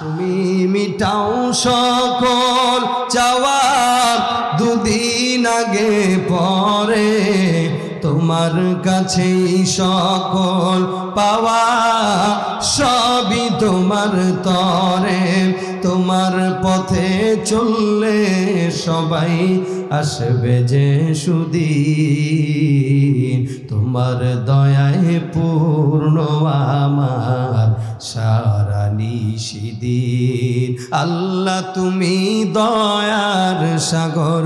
তুমি মিটাও সকল চাওয়া দুদিন আগে পরে তোমার কাছেই সকল পাওয়া সবই তোমার তরে তোমার পথে চললে সবাই আসবে যে সুদিন তোমার দয়ায় পূর্ণ আমার সারা নিশিদিন আল্লাহ তুমি দয়ার সাগর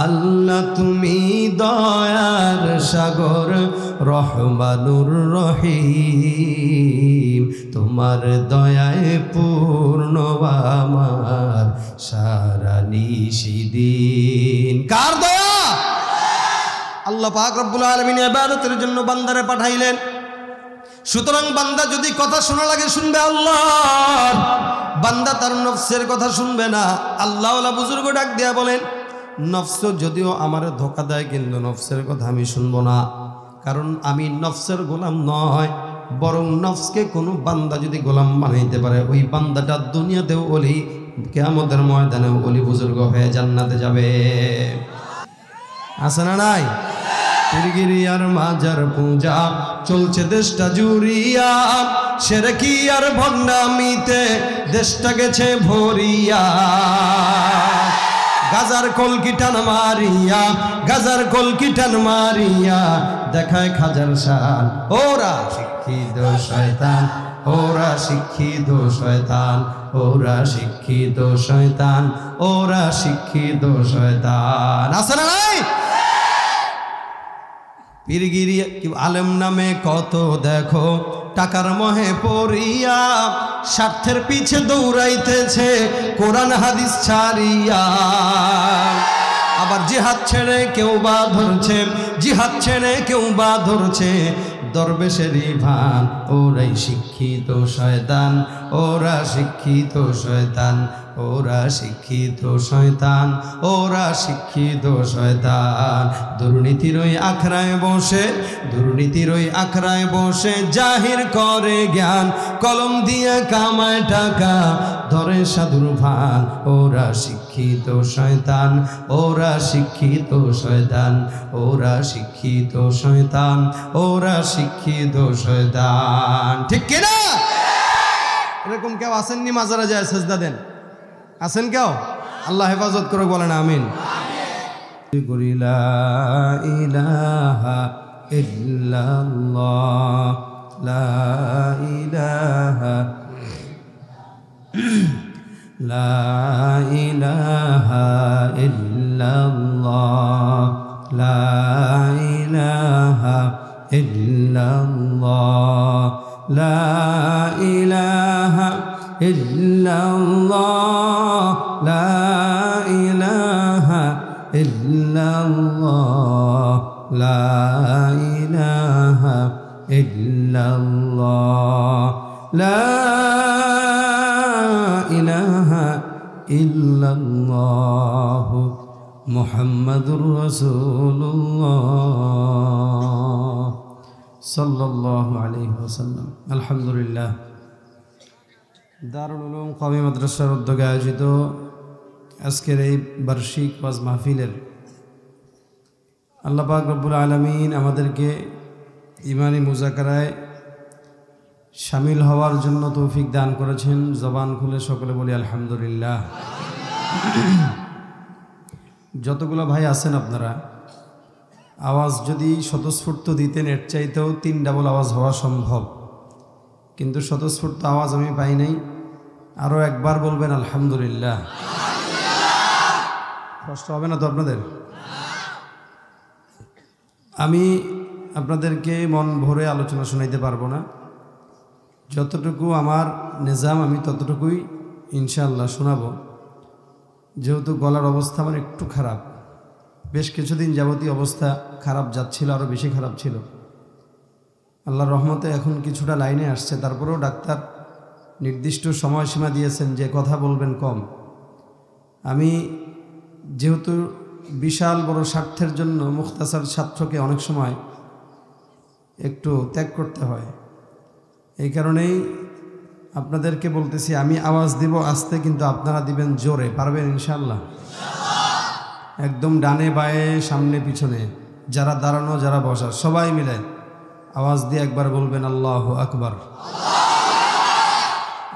আল্লাহ তুমি দয়ার সাগর রহমানুর রহিম তোমার দয়ায় পূর্ণ আমার সারা নিশিদিন কার দয়া আল্লাহ পাক রব্বুল আলামিন ইবাদতের জন্য বান্দারে পাঠাইলেন সুতরাং বান্দা যদি কথা শোনা লাগে শুনবে আল্লাহ বান্দা তার নফসের কথা শুনবে না আল্লাহ ওয়ালা বুজুর্গ ডাক দিয়া বলেন নফস যদিও আমার ধোঁকা দেয় কিন্তু নফসের কথা আমি শুনবো না কারণ আমি নফসের গোলাম নয় বরং নফসকে কোনো বান্দা যদি গোলাম বানাইতে পারে ওই বান্দাটা দুনিয়াতেও ওলি কিয়ামতের ময়দানেও ওলি বুজুর্গ হয়ে জান্নাতে যাবে আছে না নাই পীরগিরি আর মাজার পূজা চলছে দেশটা জুড়িয়া শিরকি আর ভণ্ডামিতে দেশটা গেছে ভরিয়া গাজার কলকিটান মারিয়া গাজার কলকিটান মারিয়া দেখায় খাজার শান ওরা শিক্ষিত শয়তান ওরা শিক্ষিত শয়তান ওরা শিক্ষিত শয়তান ওরা শিক্ষিত শয়তান আছে না নাই পীরগিরি আলেম নামে কত দেখো টাকার মোহে পড়িয়া স্বার্থের পিছে দৌড়াইতেছে কোরআন হাদিস ছাড়িয়া আবার জিহাদ ছেড়ে কেউ বা ধরছে জিহাদ ছেড়ে কেউ বা ধরছে দরবেশেরই ভান ওরাই শিক্ষিত শয়তান ওরা শিক্ষিত শয়তান ওরা শিক্ষিত শয়তান ওরা শিক্ষিত শয়তান দুর্নীতির ওই আখড়ায় বসে দুর্নীতির ওই আখড়ায় বসে জাহির করে জ্ঞান কলম দিয়ে কামায় টাকা ধরে সাধুর ভান ওরা শিক্ষিত শয়তান ওরা শিক্ষিত শয়তান ওরা শিক্ষিত শয়তান ওরা শিক্ষিত শয়তান ঠিক কিনা এরকম কেউ আসেননি মাজারে যায় সেজদা দেন আছেন কেউ আল্লাহ হেফাজত করে বলেন আমিন লা ইলাহা ইল্লাল্লাহ লা ইলাহা লা ইলাহা ইল্লাল্লাহ লা ইলাহা ইল্লাল্লাহ লা ইলাহা ইল্লাল্লাহ লা ইলাহা ইল্লাল্লাহ লা ইলাহা ইল্লাল্লাহ লা ইলাহা ইল্লাল্লাহ মুহাম্মাদুর রাসূলুল্লাহ সাল্লাল্লাহু আলাইহি ওয়াসাল্লাম আলহামদুলিল্লাহ দারুল উলুম কওমি মাদ্রাসার উদ্যোগে আয়োজিত আজকের এই বার্ষিক ওয়াজ মাহফিলের আল্লাহ পাক রব্বুল আলামিন আমাদেরকে ইমানি মুজাকারায় শামিল হওয়ার জন্য তৌফিক দান করেছেন জবান খুলে সকলে বলি আলহামদুলিল্লাহ যতগুলো ভাই আছেন আপনারা আওয়াজ যদি স্বতঃস্ফূর্ত দিতেন এর চাইতেও 3 ডাবল আওয়াজ হওয়া সম্ভব কিন্তু স্বতঃস্ফূর্ত আওয়াজ আমি পাই নাই আরও একবার বলবেন আলহামদুলিল্লাহ কষ্ট হবে না তো আপনাদের আমি আপনাদেরকে মন ভরে আলোচনা শোনাইতে পারবো না যতটুকু আমার নিজাম আমি ততটুকুই ইনশাআল্লাহ শোনাবো যেহেতু গলার অবস্থা আমার একটু খারাপ বেশ কিছুদিন যাবতীয় অবস্থা খারাপ যাচ্ছিল আরও বেশি খারাপ ছিল আল্লাহর রহমতে এখন কিছুটা লাইনে আসছে তারপরেও ডাক্তার নির্দিষ্ট সময়সীমা দিয়েছেন যে কথা বলবেন কম আমি যেহেতু বিশাল বড় স্বার্থের জন্য মুখতাসার ছাত্রকে অনেক সময় একটু ত্যাগ করতে হয় এই কারণেই আপনাদেরকে বলতেছি, আমি আওয়াজ দিব আস্তে, কিন্তু আপনারা দিবেন জোরে। পারবেন ইনশাআল্লাহ? একদম ডানে বায়ে সামনে পিছনে, যারা দাঁড়ানো যারা বসা সবাই মিলে আওয়াজ দিয়ে একবার বলবেন আল্লাহু আকবার।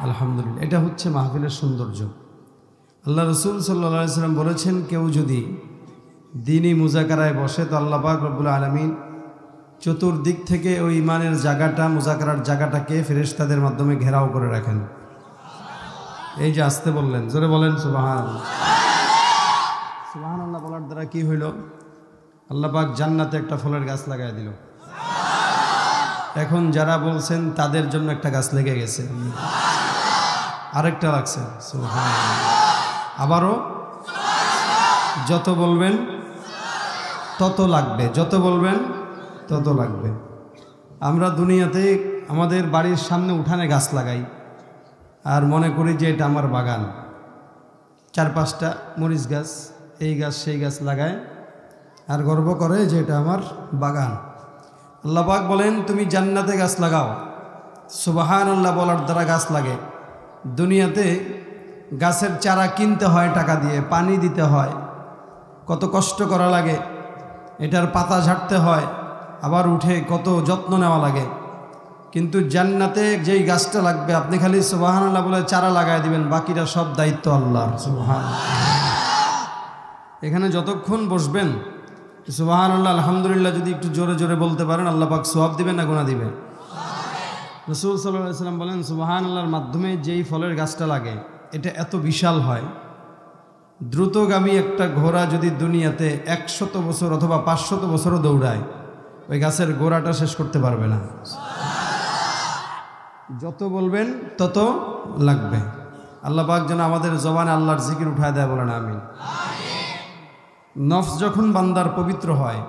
আলহামদুলিল্লাহ। এটা হচ্ছে মাহফিলের সৌন্দর্য। আল্লাহ রসুল সাল্লাল্লাহু আলাইহি ওয়াসাল্লাম বলেছেন, কেউ যদি দ্বীনি মুজাকারায় বসে তো আল্লাহ পাক রব্বুল আলামিন চতুর্দিক থেকে ওই ইমানের জায়গাটা, মুজাকারার জায়গাটাকে ফেরেশতাদের মাধ্যমে ঘেরাও করে রাখেন। এই যে আস্তে বললেন, জোরে বলেন সুবহানাল্লাহ। সুবহানাল্লাহ বলার দ্বারা কি হইল? আল্লাহ পাক জান্নাতে একটা ফলের গাছ লাগাই দিল। এখন যারা বলছেন তাদের জন্য একটা গাছ লেগে গেছে, আরেকটা লাগছে। সুবহানাল্লাহ। আবারও যত বলবেন তত লাগবে, যত বলবেন তত লাগবে। আমরা দুনিয়াতে আমাদের বাড়ির সামনে উঠানে গাছ লাগাই আর মনে করি যে এটা আমার বাগান। 4-5টা মরিচ গাছ, এই গাছ সেই গাছ লাগায় আর গর্ব করে যে এটা আমার বাগান। আল্লাহ পাক বলেন, তুমি জান্নাতে গাছ লাগাও। সুবহানাল্লাহ বলার দ্বারা গাছ লাগে। দুনিয়াতে গাছের চারা কিনতে হয় টাকা দিয়ে, পানি দিতে হয়, কত কষ্ট করা লাগে, এটার পাতা ঝাড়তে হয়, আবার উঠে কত যত্ন নেওয়া লাগে। কিন্তু জান্নাতে যেই গাছটা লাগবে আপনি খালি সুবহানাল্লাহ বলে চারা লাগায় দিবেন, বাকিটা সব দায়িত্ব আল্লাহর। সুবহানাল্লাহ। এখানে যতক্ষণ বসবেন সুবহানাল্লাহ আলহামদুলিল্লাহ যদি একটু জোরে জোরে বলতে পারেন, আল্লাহ পাক সওয়াব দিবেন না গুনাহ দিবেন? রাসূল সাল্লাল্লাহু আলাইহি ওয়াসাল্লাম বলেন, সুবহানাল্লাহর মাধ্যমে যেই ফলের গাছটা লাগে এটা এত বিশাল হয়, দ্রুতগামী একটা ঘোড়া যদি দুনিয়াতে 100 বছর অথবা 500 বছরও দৌড়ায়, ওই গাছের গোড়াটা শেষ করতে পারবে না। যত বলবেন তত লাগবে। আল্লাহ পাক যেন আমাদের জবানে আল্লাহর জিকির উঠায় দেয়, বলেন আমিন। নফস যখন বান্দার পবিত্র হয়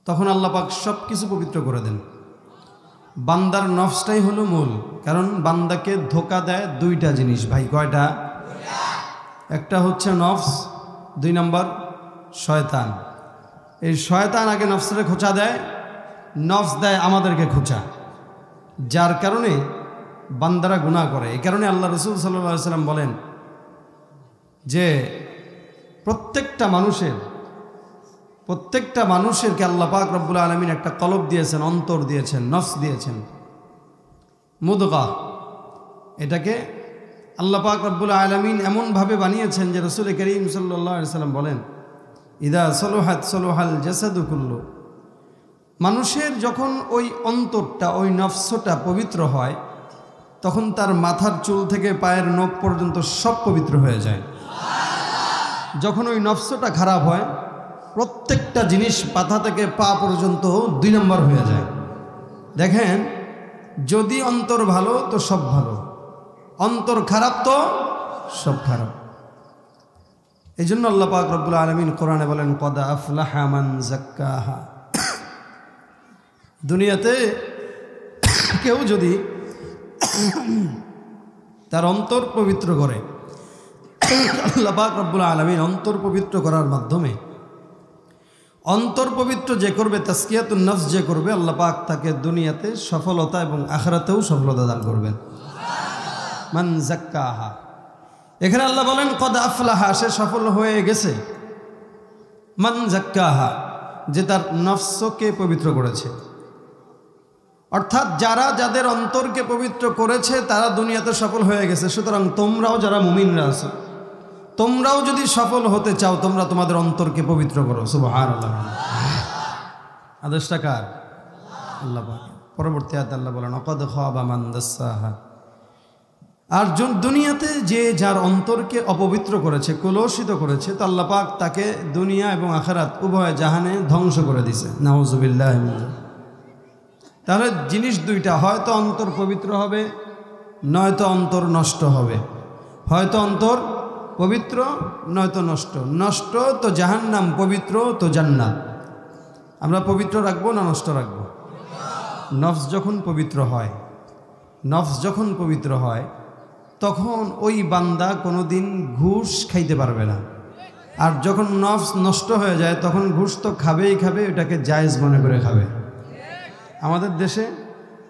তখন আল্লাহ পাক সব কিছু পবিত্র করে দেন। বান্দার নফসটাই হলো মূল, কারণ বান্দাকে ধোকা দেয় 2টা জিনিস। ভাই কয়টা? একটা হচ্ছে নফস, 2 নম্বর শয়তান। এই শয়তান আগে নফসের খোঁচা দেয়, নফস দেয় আমাদেরকে খোঁচা, যার কারণে বান্দারা গুনাহ করে। এই কারণে আল্লাহ রসুল সাল্লাল্লাহু আলাইহি ওয়াসাল্লাম বলেন যে প্রত্যেকটা মানুষেরকে আল্লাহ পাক রব্বুল আলামিন একটা কলব দিয়েছেন, অন্তর দিয়েছেন, নফস দিয়েছেন, মুদগা। এটাকে আল্লাহ পাক রব্বুল আলামিন এমনভাবে বানিয়েছেন যে রাসূল করিম সাল্লাল্লাহু আলাইহি ওয়াসাল্লাম বলেন, ইদা সলুহাত সলুহাল জাসাদু কুল্লু। মানুষের যখন ওই অন্তরটা, ওই নফসটা পবিত্র হয় তখন তার মাথার চুল থেকে পায়ের নখ পর্যন্ত সব পবিত্র হয়ে যায়। যখন ওই নফসটা খারাপ হয় প্রত্যেকটা জিনিস মাথা থেকে পা পর্যন্ত 2 নম্বর হয়ে যায়। দেখেন, যদি অন্তর ভালো তো সব ভালো, অন্তর খারাপ তো সব খারাপ। এই জন্য আল্লাহ পাক রব্বুল আলামিন কোরআনে বলেন, কদ আফলাহা মান যাক্কাহা। দুনিয়াতে কেউ যদি তার অন্তর পবিত্র করে, আল্লাহ পাক রব্বুল আলামিন অন্তর পবিত্র করার মাধ্যমে, অন্তর পবিত্র যে করবে, তাসকিয়াতুন নফস যে করবে, আল্লাহ পাক তাকে দুনিয়াতে সফলতা এবং আখিরাতেও সফলতা দান করবেন। মান যাক্কাহা, এখানে আল্লাহ বলেন কদ আফলাহা, সে সফল হয়ে গেছে। মান যাক্কাহা, যে তার নফসকে পবিত্র করেছে। অর্থাৎ যারা যাদের অন্তরকে পবিত্র করেছে তারা দুনিয়াতে সফল হয়ে গেছে। সুতরাং তোমরাও যারা মুমিনরা আছো, তোমরাও যদি সফল হতে চাও, তোমরা তোমাদের অন্তরকে পবিত্র করো। সুবহানাল্লাহ। আদেশটা কার? আল্লাহ পাক। পরবর্তী আয়াতে আল্লাহ বলেন, অকদ খাবা মান দাসসাহা। আর দুনিয়াতে যে যার অন্তরকে অপবিত্র করেছে, কলুষিত করেছে, তো আল্লাহ পাক তাকে দুনিয়া এবং আখিরাত উভয় জাহানে ধ্বংস করে দিছে। নাউযুবিল্লাহ। তাহলে জিনিস 2টা, হয়তো অন্তর পবিত্র হবে, নয়তো অন্তর নষ্ট হবে। হয়তো অন্তর পবিত্র, নয়তো নষ্ট। নষ্ট তো জাহান্নাম, পবিত্র তো জান্নাত। আমরা পবিত্র রাখবো না নষ্ট রাখবো? নফস যখন পবিত্র হয়, নফস যখন পবিত্র হয় তখন ওই বান্দা কোনোদিন ঘুষ খাইতে পারবে না। আর যখন নফস নষ্ট হয়ে যায় তখন ঘুষ তো খাবেই খাবে, এটাকে জায়েজ মনে করে খাবে। আমাদের দেশে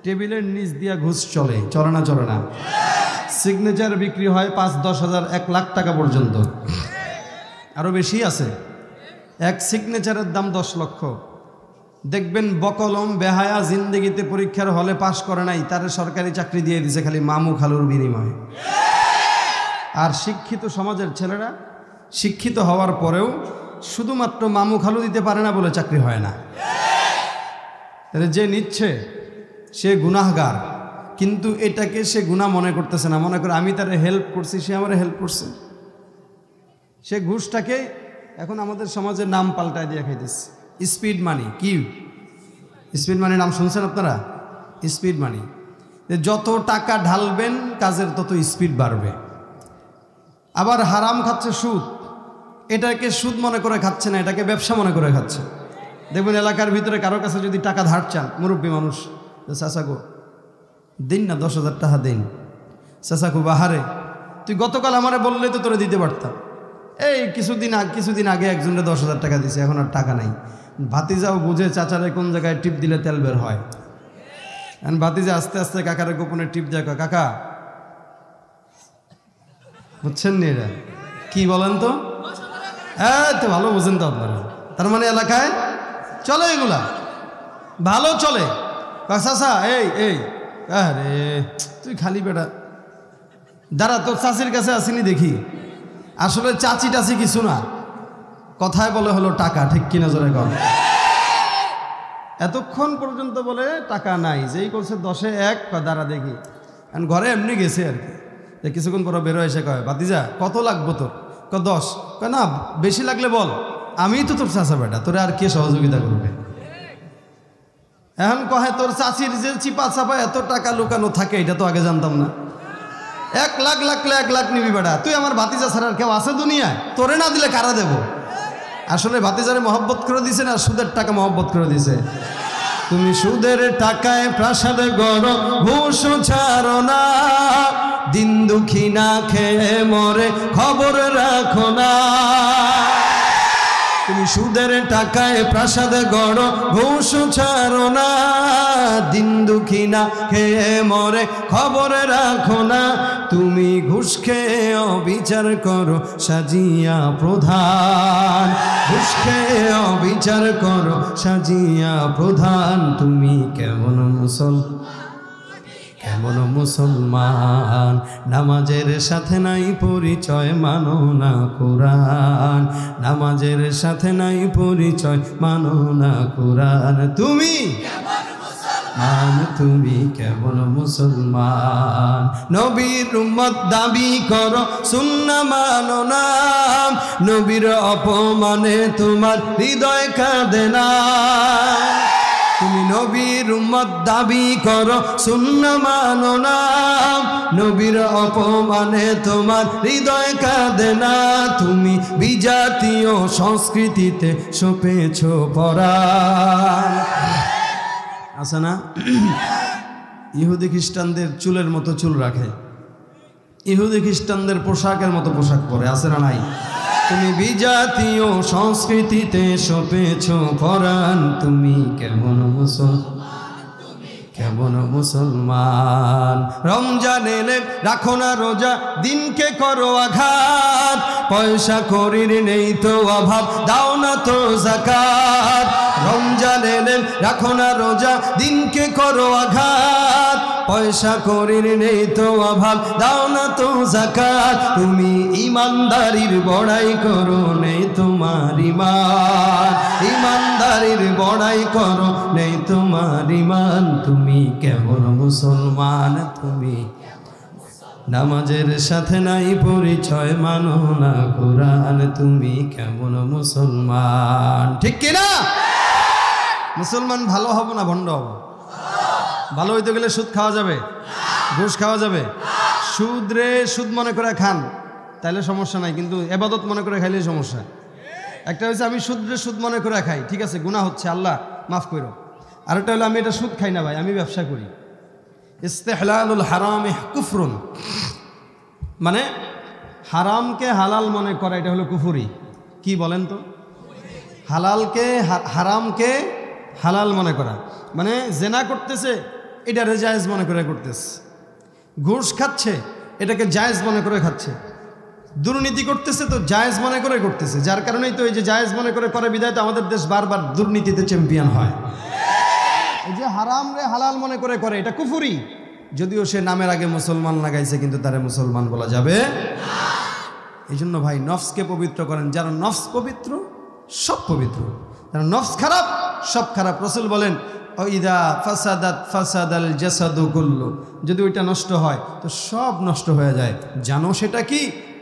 টেবিলের নিচ দিয়া ঘুষ চলে, চলে না চলে না? সিগনেচার বিক্রি হয় 5-10 হাজার 1 লাখ টাকা পর্যন্ত, আরও বেশি আছে। এক সিগনেচারের দাম 10 লক্ষ। দেখবেন বকলম বেহায়া জিন্দেগিতে পরীক্ষার হলে পাশ করে নাই, তার সরকারি চাকরি দিয়ে দিছে খালি মামু খালুর বিনিময়ে। আর শিক্ষিত সমাজের ছেলেরা শিক্ষিত হওয়ার পরেও শুধুমাত্র মামু খালু দিতে পারে না বলে চাকরি হয় না। তাহলে যে নিচ্ছে সে গুনাহগার, কিন্তু এটাকে সে গুনাহ মনে করতেছে না, মনে করে আমি তারে হেল্প করছি, সে আমারে হেল্প করছে। সে ঘুষটাকে এখন আমাদের সমাজের নাম পাল্টায় দিয়ে খাইতেছে স্পিড মানি। কি স্পিড মানি নাম শুনছেন আপনারা? স্পিড মানি। যত টাকা ঢালবেন কাজের তত স্পিড বাড়বে। আবার হারাম খাচ্ছে সুদ, এটাকে সুদ মনে করে খাচ্ছে না, এটাকে ব্যবসা মনে করে খাচ্ছে। দেখবেন এলাকার ভিতরে কারো কাছে যদি টাকা ধার চান, মুরব্বী মানুষ, চাচা গো দিন না 10,000 টাকা দিন। চাচা গো বাহারে তুই গতকাল আমারে বললে তো তোরে দিতে পারতাম। এই কিছুদিন আগে একজনের 10,000 টাকা দিছে, এখন আর টাকা নাই। ভাতিজাও বুঝে চাচারে কোন জায়গায় টিপ দিলে তেল বের হয়। ভাতিজা আস্তে আস্তে কাকারে গোপনে টিপ দেয়, কাকা বুঝছেন নি এরা কি বলেন তো? হ্যাঁ তো ভালো বুঝেন তো আপনারা। তার মানে এলাকায় চলে এগুলা, ভালো চলে। চাচা এই আরে তুই খালি বেটা দাঁড়া, তোর চাচির কাছে আসিনি দেখি। আসলে চাচি টাচি কিছু না, কথায় বলে হলো টাকা, ঠিক কিনা জোরে কর। এতক্ষণ পর্যন্ত বলে টাকা নাই, যেই করছে 10-এ 1 দাঁড়া দেখি। ঘরে এমনি গেছে আর কি, কিছুক্ষণ পরে বেরো এসে কয় ভাতিজা কত লাগবো তোর? 10। কয় না বেশি লাগলে বল, আমিই তো তোর চাচা বেটা, তোরে আর কে সহযোগিতা করবে? এখন কহে তোর চাচির যে চিপা চাপা এত টাকা লুকানো থাকে, এটা তো আগে জানতাম না। 1 লাখ লাগলে 1 লাখ নিবি বেটা, তুই আমার ভাতিজা ছাড়া আর কেউ আছে দুনিয়ায়? তোরে না দিলে কারা দেব? আসলে ভাতিজারে মহব্বত করে দিছে না সুদের টাকা মহব্বত করে দিছে? তুমি সুদের টাকায় প্রাসাদ গড়ো, ঘুষ ছাড়ো না, দিন দুঃখী না খেয়ে মরে খবর রাখো না। তুমি সুদের টাকায় প্রাসাদ গড়ো, ঘুষ ছাড়ো না, দিন দুঃখী না খেয়ে মরে খবর রাখো না। তুমি ঘুষ খেয়ে অবিচার করো সাজিয়া প্রধান, ঘুষ খেয়ে অবিচার করো সাজিয়া প্রধান। তুমি কেমন মুসলমান, নামাজের সাথে নাই পরিচয়, মানো না কোরআন, নামাজের সাথে নাই পরিচয়, মানো না কোরআন। তুমি কেমন মুসলমান, নবীর উম্মত দাবি করো সুন্নাহ মানো না, নবীর অপমানে তোমার হৃদয় কাঁদে না। তুমি নবীর উম্মত দাবি করো সুন্নাহ মানো না, নবীর অপমানে তোমার হৃদয় কাঁদে না। তুমি বিজাতীয় সংস্কৃতিতে সপেছ পরাণ। আছে না ইহুদি খ্রিস্টানদের চুলের মতো চুল রাখে, ইহুদি খ্রিস্টানদের পোশাকের মতো পোশাক পরে, আছে না নাই? তুমি বিজাতীয় সংস্কৃতিতে সপেছ পরাণ। তুমি কেমন মুসলমান, রমজান এলে রাখো না রোজা, দিনকে করো আঘাত, পয়সা করির নেই তো অভাব, দাও না তো যাকাত। রমজান এলে রাখো না রোজা, দিনকে করো আঘাত, পয়সা করির নেই তো অভাব, দাও না তো যাকাত। তুমি ইমানদারির বড়াই করো, নেই তোমার ঈমান, ইমানদারির বড়াই করো, নেই তোমার ঈমান। তুমি কেমন মুসলমান, তুমি নামাজের সাথে নাই পরিচয়, মানো না কোরআন। তুমি কেমন মুসলমান, ঠিক কিনা? মুসলমান ভালো হব না ভণ্ড হব? ভালো হইতে গেলে সুদ খাওয়া যাবে, ঘুষ খাওয়া যাবে। সুদ মনে করে খান তাহলে সমস্যা নাই, কিন্তু এবাদত মনে করে খাইলে সমস্যা। একটা হচ্ছে আমি সুদ মনে করে খাই, ঠিক আছে গুনাহ হচ্ছে, আল্লাহ মাফ করো। আরেকটা হলো আমি এটা সুদ খাই না ভাই, আমি ব্যবসা করি। ইস্তেহলালুল হারামে কুফরুন, মানে হারামকে হালাল মনে করা, এটা হলো কুফরি। কি বলেন তো? হারামকে হালাল মনে করা, মানে জেনা করতেছে এটারে জায়েজ মনে করে করতেছে, ঘুষ খাচ্ছে এটাকে জায়েজ মনে করে খাচ্ছে, দুর্নীতি করতেছে তো জায়েজ মনে করে করতেছে। যার কারণেই তো এই যে জায়েজ মনে করে করে বিধায় তো আমাদের দেশ বারবার দুর্নীতিতে চ্যাম্পিয়ন হয়। এই যে হারাম রে হালাল মনে করে করে, এটা কুফরি, যদিও সে নামের আগে মুসলমান লাগাইছে, কিন্তু তারে মুসলমান বলা যাবে না। এই জন্য ভাই নফসকে পবিত্র করেন। যারা নফস পবিত্র সব পবিত্র, যারা নফস খারাপ সব খারাপ। রাসূল বলেন ইদা ফাসাদাত ফাসাদাল জাসাদু কুল্লু, যদি ওইটা নষ্ট হয় তো সব নষ্ট হয়ে যায়। জানো সেটা কি?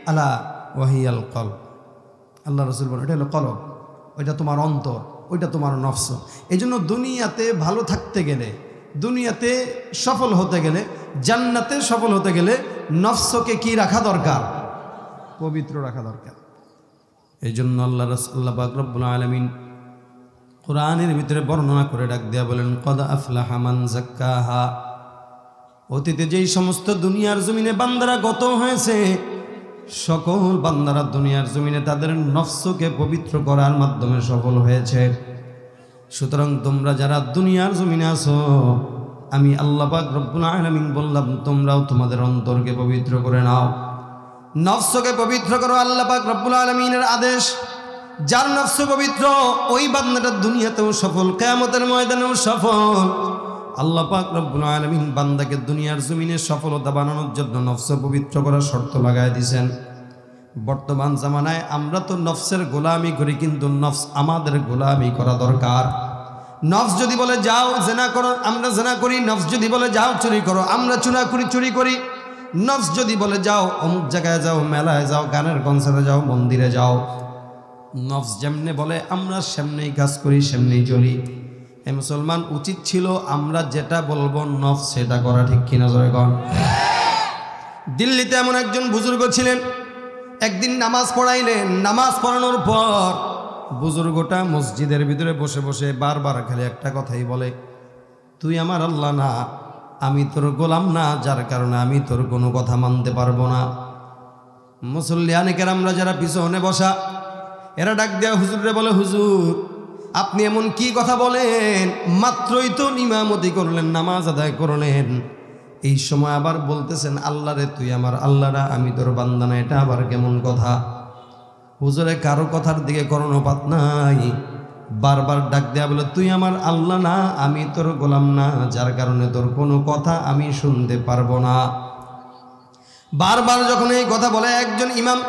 আলা ওয়াহিয়াল কলব। আল্লাহ রাসূল বলেন এটা হলো কলব, ওইটা তোমার অন্তর, ওইটা তোমার নফস। এই জন্য দুনিয়াতে ভালো থাকতে গেলে, দুনিয়াতে সফল হতে গেলে, জান্নাতে সফল হতে গেলে নফসকে কি রাখা দরকার? পবিত্র রাখা দরকার। এই জন্য আল্লাহ পাক রব্বুল আলামিন কোরআনের ভিতরে বর্ণনা করে ডাক দেয়া বলেন কদ আফলাহা মান যাক্কাহা। অতীতে যেই সমস্ত দুনিয়ার জমিনে বান্দারা গত হয়েছে, সকল বান্দারা দুনিয়ার জমিনে তাদের নফসকে পবিত্র করার মাধ্যমে সফল হয়েছে। সুতরাং তোমরা যারা দুনিয়ার জমিনে আছো, আমি আল্লাহ পাক রব্বুল আলামিন বললাম তোমরাও তোমাদের অন্তরকে পবিত্র করে নাও, নফসকে পবিত্র করো। আল্লাহ পাক রব্বুল আলামিনের আদেশ। যার নফস পবিত্র ওই বান্দাটা দুনিয়াতেও সফল, কিয়ামতের ময়দানেও সফল। আল্লাহ পাক রব্বুল আলামিন বান্দাকে দুনিয়ার জমিনে সফলতা বানানোর জন্য নফস পবিত্র করার শর্ত লাগায় দিয়েছেন। বর্তমান জামানায় আমরা তো নফসের গোলামি করি, কিন্তু নফস আমাদের গোলামি করা দরকার। নফস যদি বলে যাও জেনা করো, আমরা জেনা করি। নফস যদি বলে যাও চুরি করো, আমরা চুরি করি। নফস যদি বলে যাও অমুক জায়গায় যাও, মেলায় যাও, গানের কনসার্টে যাও, মন্দিরে যাও, নফস যেমনে বলে আমরা সেমনেই কাজ করি, সেমনেই চলি। এ মুসলমান, উচিত ছিল আমরা যেটা বলবো নফস সেটা করা, ঠিক কিনা জোরে কন? দিল্লিতে এমন একজন বুজুর্গ ছিলেন, একদিন নামাজ পড়াইলেন। নামাজ পড়ানোর পর বুজুর্গটা মসজিদের ভিতরে বসে বসে বারবার খালি একটা কথাই বলে, তুই আমার আল্লাহ না, আমি তোর গোলাম না, যার কারণে আমি তোর কোনো কথা মানতে পারবো না। মুসল্লিয়ানে কেরামরা যারা পিছনে বসা, এরা ডাক দেয়া হুজুরে বলে, হুজুর আপনি এমন কি কথা বলেন? মাত্রই তো ইমামতি করলেন, নামাজ আদায় করলেন, এই সময় আবার বলতেছেন আল্লাহ রে তুই আমার আল্লাহ না, আমি তোর বান্দা না, এটা আবার কেমন কথা? হুজুরে কারো কথার দিকে কর্ণপাত নাই, বারবার ডাক দেয়া বলে, তুই আমার আল্লাহ না, আমি তোর গোলাম না, যার কারণে তোর কোনো কথা আমি শুনতে পারবো না। বারবার যখন এই কথা বলে একজন ইমাম,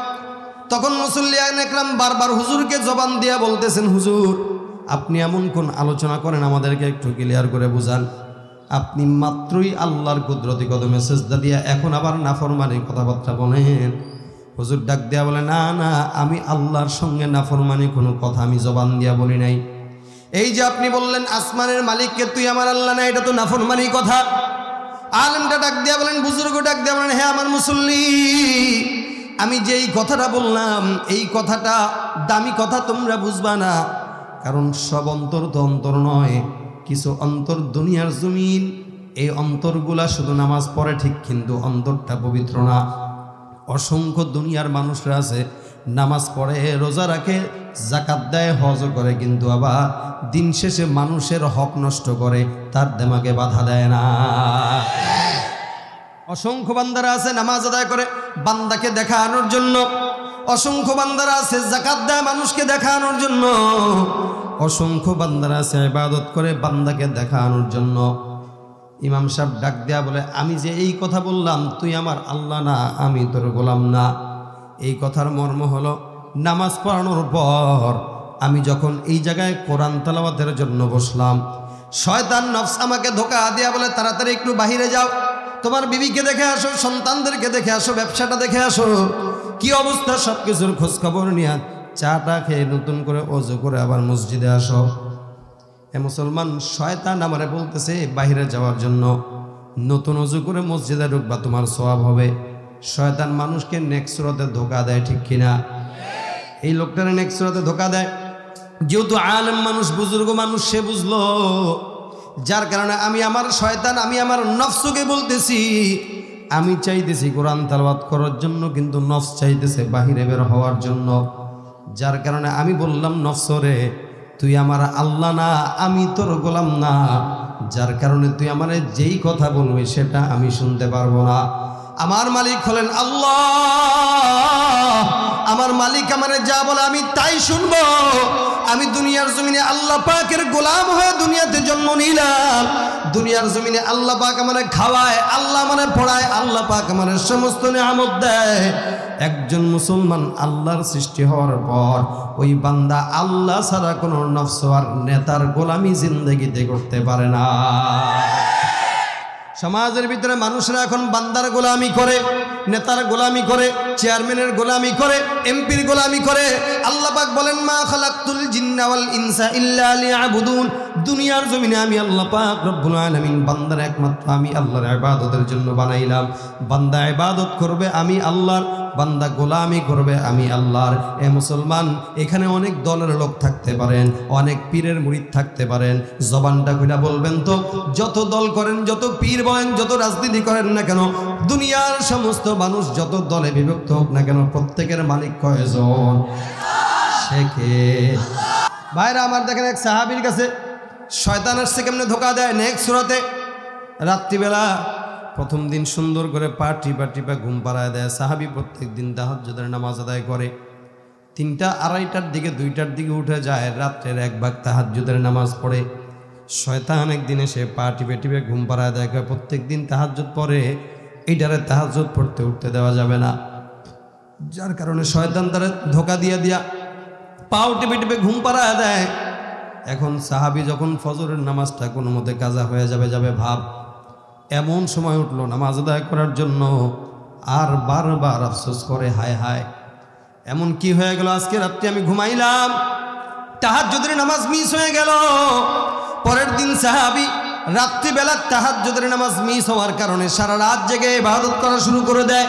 তখন মুসল্লিয়ানে কেরাম বারবার হুজুরকে জবান দিয়া বলতেছেন, হুজুর আপনি এমন কোন আলোচনা করেন আমাদেরকে একটু ক্লিয়ার করে বুঝান। আপনি মাত্রই আল্লাহর কুদরতি কদমে সেজদা দিয়া এখন আবার নাফরমানির কথাবার্তা বলেন। হুজুর ডাক দেয়া বলে, না না, আমি আল্লাহর সঙ্গে নাফরমানি কোনো কথা আমি জবান দিয়া বলি নাই। এই যে আপনি বললেন আসমানের মালিককে তুই আমার আল্লাহ না, এটা তো নাফরমানি কথা। আলেমটা ডাক দেয়া বলেন, বুজুর্গ ডাক দেয়া বলেন, হ্যাঁ আমার মুসল্লি, আমি যেই কথাটা বললাম এই কথাটা দামি কথা, তোমরা বুঝবা না। কারণ সব অন্তর তো অন্তর নয়, কিছু অন্তর দুনিয়ার জমিন, এই অন্তরগুলা শুধু নামাজ পড়ে ঠিক, কিন্তু অন্তরটা পবিত্র না। অসংখ্য দুনিয়ার মানুষরা আছে নামাজ পড়ে, রোজা রাখে, যাকাত দেয়, হজ করে, কিন্তু আবার দিন শেষে মানুষের হক নষ্ট করে, তার দেমাগে বাধা দেয় না। অসংখ্য বান্দারা আছে নামাজ আদায় করে বান্দাকে দেখানোর জন্য, অসংখ্য বান্দারা আছে যাকাত দেয় মানুষকে দেখানোর জন্য, অসংখ্য বান্দারা আছে ইবাদত করে বান্দাকে দেখানোর জন্য। ইমাম সাহেব ডাক দেয়া বলে, আমি যে এই কথা বললাম তুই আমার আল্লাহ না, আমি তোর গোলাম না, এই কথার মর্ম হলো নামাজ পড়ানোর পর আমি যখন এই জায়গায় কোরআন তেলাওয়াতের জন্য বসলাম, শয়তান নফস আমাকে ধোঁকা দেয়া বলে তাড়াতাড়ি একটু বাহিরে যাও, তোমার বিবিকে দেখে আসো, সন্তানদেরকে দেখে আসো, ব্যবসাটা দেখে আসো, কি অবস্থা সব কিছুর খোঁজ খবর নিয়ে চাটা খেয়ে নতুন করে ওযু করে আবার মসজিদে আসো। এ মুসলমান, শয়তান আমারে বলতেছে বাহিরে যাওয়ার জন্য, নতুন ওযু করে মসজিদে ঢুকবা, তোমার সওয়াব হবে। শয়তান মানুষকে নেক্সট সুরতে ধোঁকা দেয়, ঠিক কিনা? এই লোকটারে নেক্সট সুরতে ধোঁকা দেয়। যেহেতু আলেম মানুষ, বুজুর্গ মানুষ, সে বুঝলো, যার কারণে আমি আমার শয়তান, আমি আমার নফসকে বলতেছি, আমি চাইতেছি কোরআন তেলাওয়াত করার জন্য, কিন্তু নফস চাইতেছে বাহিরে বের হওয়ার জন্য। যার কারণে আমি বললাম, নফসরে তুই আমার আল্লাহ না, আমি তোর গোলাম না, যার কারণে তুই আমার যেই কথা বলবি সেটা আমি শুনতে পারবো না। আমার মালিক হলেন আল্লাহ। আমার মালিক আমারে যা বলে আমি তাই শুনবো। আমি দুনিয়ার জমিনে আল্লাহ পাকের গোলাম হয়ে দুনিয়াতে জন্ম নিলাম। দুনিয়ার জমিনে আল্লাহ পাক আমারে খাওয়ায়, আল্লাহ আমারে পড়ায়, আল্লাহ পাক আমারে সমস্ত নিয়ামত দেয়। একজন মুসলমান আল্লাহর সৃষ্টি হওয়ার পর ওই বান্দা আল্লাহ ছাড়া কোনো নফস আর নেতার গোলামি জিন্দেগিতে করতে পারে না। সমাজের ভিতরে মানুষরা এখন বান্দার গোলামি করে, নেতার গোলামি করে, চেয়ারম্যানের গোলামি করে, এমপির গোলামি করে। আল্লাহ পাক বলেন মা খালাকতুল জিন্না ওয়াল ইনসা ইল্লা লিয়াবুদুন। দুনিয়ার জমিনে আমি আল্লাহ পাক রব্বুল আলামিন বান্দার একমাত্র আমি আল্লাহর ইবাদতের জন্য বানাইলাম। বান্দা ইবাদত করবে আমি আল্লাহর, বান্দা গোলামি করবে আমি আল্লাহর। এ মুসলমান, এখানে অনেক দলের লোক থাকতে পারেন, অনেক পীরের মুরিদ থাকতে পারেন। জবানটা কইরা বলবেন তো, যত দল করেন, যত পীর বলেন, যত রাজনীতি করেন না কেন, দুনিয়ার সমস্ত মানুষ যত দলে বিভক্ত হোক না কেন, প্রত্যেকের মালিক কয়জন? সে কে? ভাইরা আমার, দেখেন এক সাহাবীর কাছে শয়তান আসছে, কেমনে ধোকা দেয়। নেক্সট সূরাতে রাত্রিবেলা প্রথম দিন সুন্দর করে পা টিপা ঘুম পাড়ায় দেয়। সাহাবী প্রত্যেক দিন তাহাজ্জুদের নামাজ আদায় করে। 3টা, 2:30টার দিকে, 2টার দিকে উঠে যায়, রাত্রের 1 ভাগ তাহাজ্জুদের নামাজ পড়ে। শয়তান একদিন এসে পা টিপে ঘুম পাড়ায় দেয়, প্রত্যেক দিন তাহাজ্জুদ পড়ে, এইটারে তাহাজ্জুদ পড়তে উঠতে দেওয়া যাবে না। যার কারণে শয়তান তারা ধোকা দিয়া পাও টিপে ঘুম পাড়ায় দেয়। এখন সাহাবী যখন ফজরের নামাজটা কোনো মতে কাজা হয়ে যাবে ভাব, এমন সময় উঠলো নামাজ আদায় করার জন্য, আর বারবার আফসোস করে হায় হায় এমন কি হয়ে গেল, আজকে রাত্রে আমি ঘুমাইলাম, তাহাজ্জুদের নামাজ মিস হয়ে গেল। পরের দিন সাহাবী রাত্রিবেলা তাহাজ্জুদের নামাজ মিস হওয়ার কারণে সারা রাত জেগে ইবাদত করা শুরু করে দেয়।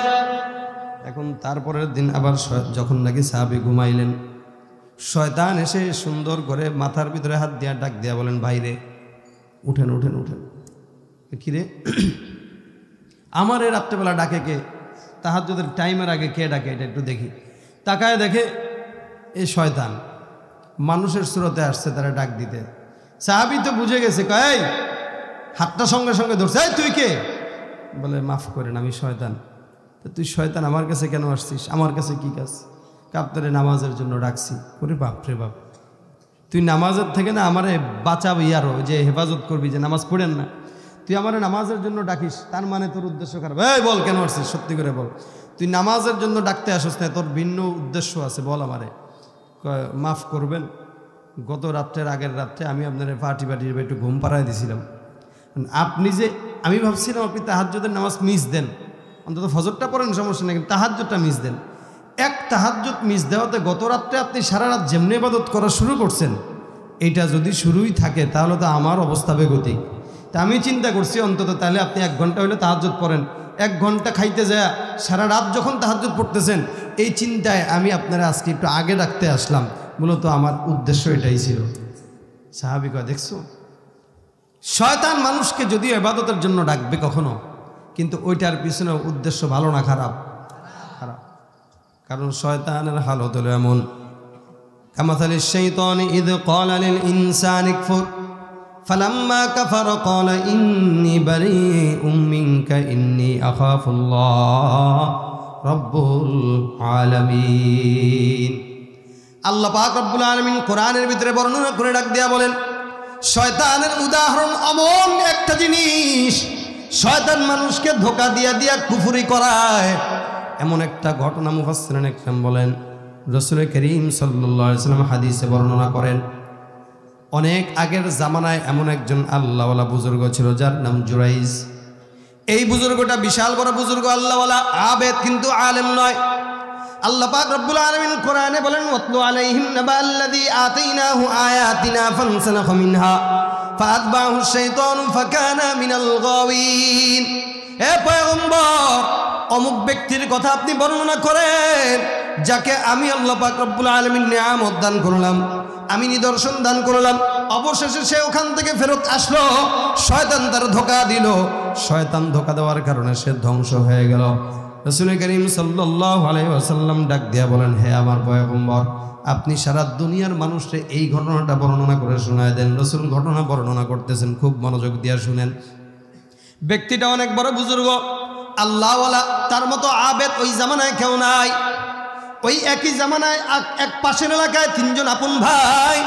এখন তারপরের দিন আবার যখন নাকি সাহাবী ঘুমাইলেন, শয়তান এসে সুন্দর করে মাথার ভিতরে হাত দিয়া ডাক দিয়া বলেন, ভাইরে উঠেন উঠেন উঠেন। কিরে, আমার এই রাত্রেবেলা ডাকে কে? তাহাজ্জুদের টাইমের আগে কে ডাকে, এটা একটু দেখি। তাকায় দেখে এই শয়তান মানুষের সুরতে আসছে তারা ডাক দিতে। সাহাবী তো বুঝে গেছে, কয় হাতটা সঙ্গে সঙ্গে ধরছে, এই তুই কে? বলে মাফ করেন, আমি শয়তান। তো তুই শয়তান, আমার কাছে কেন আসছিস? আমার কাছে কি কাজ? আপনারে নামাজের জন্য ডাকছি। ওরে বাপরে বাপ, তুই নামাজের থেকে না আমারে বাঁচাবি, আরো যে হেফাজত করবি, যে নামাজ পড়েন না, তুই আমার নামাজের জন্য ডাকিস, তার মানে তোর উদ্দেশ্য খারাপ। এই বল কেন আসছিস, সত্যি করে বল। তুই নামাজের জন্য ডাকতে আসিস না, তোর ভিন্ন উদ্দেশ্য আছে, বল আমারে। মাফ করবেন, গত রাত্রের আগের রাত্রে আমি আপনার পার্টি একটু ঘুম পাড়ায় দিয়েছিলাম। আপনি যে, আমি ভাবছিলাম আপনি তাহাজ্জুদের নামাজ মিস দেন, অন্তত ফজরটা পড়েন সমস্যা নেই, কিন্তু তাহাজ্জুদটা মিস দেন। এক তাহাজ্জুদ মিস দেওয়াতে গত রাত্রে আপনি সারা রাত যেমনি ইবাদত করা শুরু করছেন, এইটা যদি শুরুই থাকে তাহলে তো আমার অবস্থা বেগতিক। তা আমি চিন্তা করছি অন্তত তাহলে আপনি 1 ঘন্টা হলে তাহাজ্জুদ পড়েন, 1 ঘন্টা খাইতে যায় সারা রাত যখন তাহাজ্জুদ পড়তেছেন, এই চিন্তায় আমি আপনারা আজকে একটু আগে ডাকতে আসলাম। মূলত আমার উদ্দেশ্য এটাই ছিল। সাহাবী কয়, দেখছো, শয়তান মানুষকে যদিও ইবাদতের জন্য ডাকবে কখনো, কিন্তু ওইটার পিছনে উদ্দেশ্য ভালো না খারাপ? খারাপ। কারণ শয়তানের হালত হলো এমন, কামাথালিশ শাইতানি ইয ক্বালা লিল ইনসানি কফুর ফালাম্মা কাফারা ক্বালা ইন্নী বারীউম মিনকা ইন্নী আখাফুল্লাহ রাব্বুল আলামিন। আল্লাহ পাক রব্বুল আলামিন কোরআনের ভিতরে বর্ণনা করে ডাক দিয়া বলেন, শয়তানের উদাহরণ এমন একটা জিনিস, শয়তান মানুষকে ধোঁকা দিয়া কুফরি করায়। এমন একটা ঘটনা মুফাসসিরিন একরাম বলেন, রাসূল করিম সাল্লাল্লাহু আলাইহি ওয়াসাল্লাম হাদিসে বর্ণনা করেন, অনেক আগের জামানায় এমন একজন আল্লাহওয়ালা বুজুর্গ ছিল, যার নাম জুরাইজ। এই বুজুর্গটা বিশাল বড় বুজুর্গ, আল্লাহওয়ালা, আবেদ, কিন্তু আলেম নয়। আল্লাহ পাক রব্বুল আলামিন কোরআনে বলেন, ওয়াতলু আলাইহিম নাবাল্লাযী আতাইনাহু আয়াতিনা ফানসালাখা মিনহা ফাআতবাহু শাইতানু ফাকানা মিনাল গাওয়িন। হে পয়গম্বর, অমুক ব্যক্তির কথা আপনি বর্ণনা করেন, যাকে আমি আল্লাহ পাক রব্বুল আলামিন নিয়ামত দান করলাম, আমি নিদর্শন দান করলাম, অবশেষে সে ওখান থেকে ফেরত আসলো, শয়তান তার ধোঁকা দিল। শয়তান ধোঁকা দেওয়ার কারণে সে ধ্বংস হয়ে গেল। রাসূল করিম সাল্লাল্লাহু আলাইহি ওয়াসাল্লাম ডাক দিয়া বলেন, হে আমার পয়গম্বর, আপনি সারা দুনিয়ার মানুষকে এই ঘটনাটা বর্ণনা করে শোনায় দেন। রাসূল ঘটনা বর্ণনা করতেছেন, খুব মনোযোগ দিয়ে শুনেন। ব্যক্তিটা অনেক বড় বুজুর্গ, আল্লাহওয়ালা, তার মতো আবেদ ওই জামানায় কেউ নাই। ওই একই জামানায় এক পাশের এলাকায় তিনজন আপন ভাই,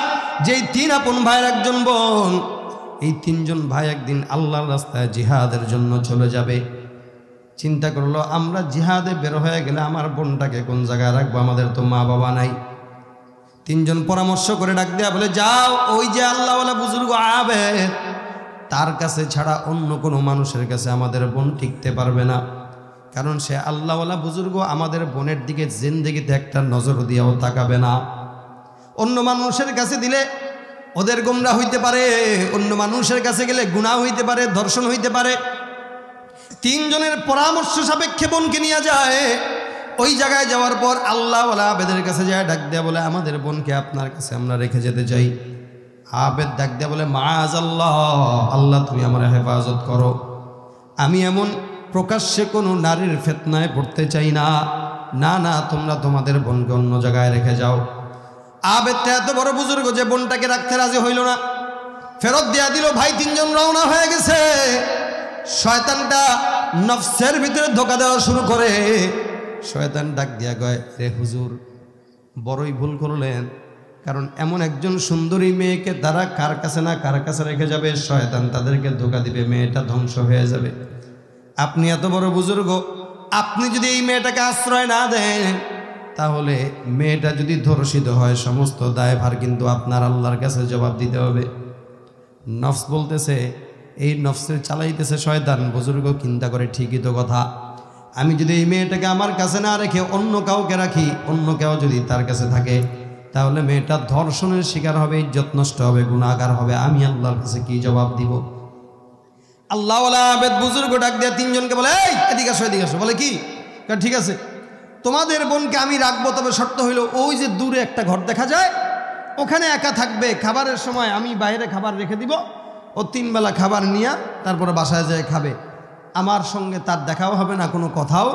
যেই তিন আপন ভাইয়ের একজন বোন। এই তিনজন ভাই একদিন আল্লাহর রাস্তায় জিহাদের জন্য চলে যাবে। চিন্তা করলো, আমরা জিহাদে বের হয়ে গেলে আমার বোনটাকে কোন জায়গায় রাখবো, আমাদের তো মা বাবা নাই। তিনজন পরামর্শ করে ডাক দেয়া বলে, যাও ওই যে আল্লাহওয়ালা বুজুর্গ আবেদ, তার কাছে ছাড়া অন্য কোনো মানুষের কাছে আমাদের বোন টিকতে পারবে না। কারণ সে আল্লাহওয়ালা বুজুর্গ, আমাদের বোনের দিকে জিন্দেগিতে একটা নজর দিয়েও তাকাবে না। অন্য মানুষের কাছে দিলে ওদের গোমরা হইতে পারে, অন্য মানুষের কাছে গেলে গুনাহ হইতে পারে, ধর্ষণ হইতে পারে। তিনজনের পরামর্শ সাপেক্ষে বোনকে নিয়ে যায়। ওই জায়গায় যাওয়ার পর আল্লাহওয়ালা আবেদের কাছে যায়, ডাক দেয়া বলে, আমাদের বোনকে আপনার কাছে আমরা রেখে যেতে চাই। আবেদ ডাক দেয়া বলে, মাআযাল্লাহ, আল্লাহ তুমি আমার হেফাজত করো, আমি এমন প্রকাশ্যে কোনো নারীর ফিতনায় পড়তে চাই না। না না, তোমরা তোমাদের বোনকে অন্য জায়গায় রেখে যাও। আবেদটা এত বড় বুজুর্গ যে বোনটাকে রাখতে রাজি হইল না, ফেরত দেয়া দিল। ভাই তিনজন রওনা হয়ে গেছে। শয়তানটা নফসের ভিতরে ধোঁকা দেওয়া শুরু করে। শয়তান ডাক দিয়া কয়, রে হুজুর, বড়ই ভুল করলেন, কারণ এমন একজন সুন্দরী মেয়েকে তারা কার কাছে না কার কাছে রেখে যাবে, শয়তান তাদেরকে ধোঁকা দিবে, মেয়েটা ধ্বংস হয়ে যাবে। আপনি এত বড় বুজুর্গ, আপনি যদি এই মেয়েটাকে আশ্রয় না দেন, তাহলে মেয়েটা যদি ধর্ষিত হয়, সমস্ত দায়ভার কিন্তু আপনার আল্লাহর কাছে জবাব দিতে হবে। নফস বলতেছে, এই নফসের চালাইতেছে শয়তান। বুজুর্গ চিন্তা করে, ঠিকই তো কথা, আমি যদি এই মেয়েটাকে আমার কাছে না রেখে অন্য কাউকে রাখি, অন্য কেউ যদি তার কাছে থাকে, তাহলে মেয়েটা ধর্ষণের শিকার হবে, ইজ্জত নষ্ট হবে, গুনাহগার হবে, আমি আল্লাহর কাছে কি জবাব দিব? আল্লাহওয়ালা আবেদ বুজুর্গ ডাক দেয়া তিনজনকে বলে, এই এদিকে আসো, এদিকে আসো। বলে, কি? ঠিক আছে, তোমাদের বোনকে আমি রাখবো, তবে শর্ত হইল ওই যে দূরে একটা ঘর দেখা যায়, ওখানে একা থাকবে। খাবারের সময় আমি বাইরে খাবার রেখে দিব, ও 3 বেলা খাবার নিয়ে তারপরে বাসায় যায় খাবে। আমার সঙ্গে তার দেখাও হবে না, কোনো কথাও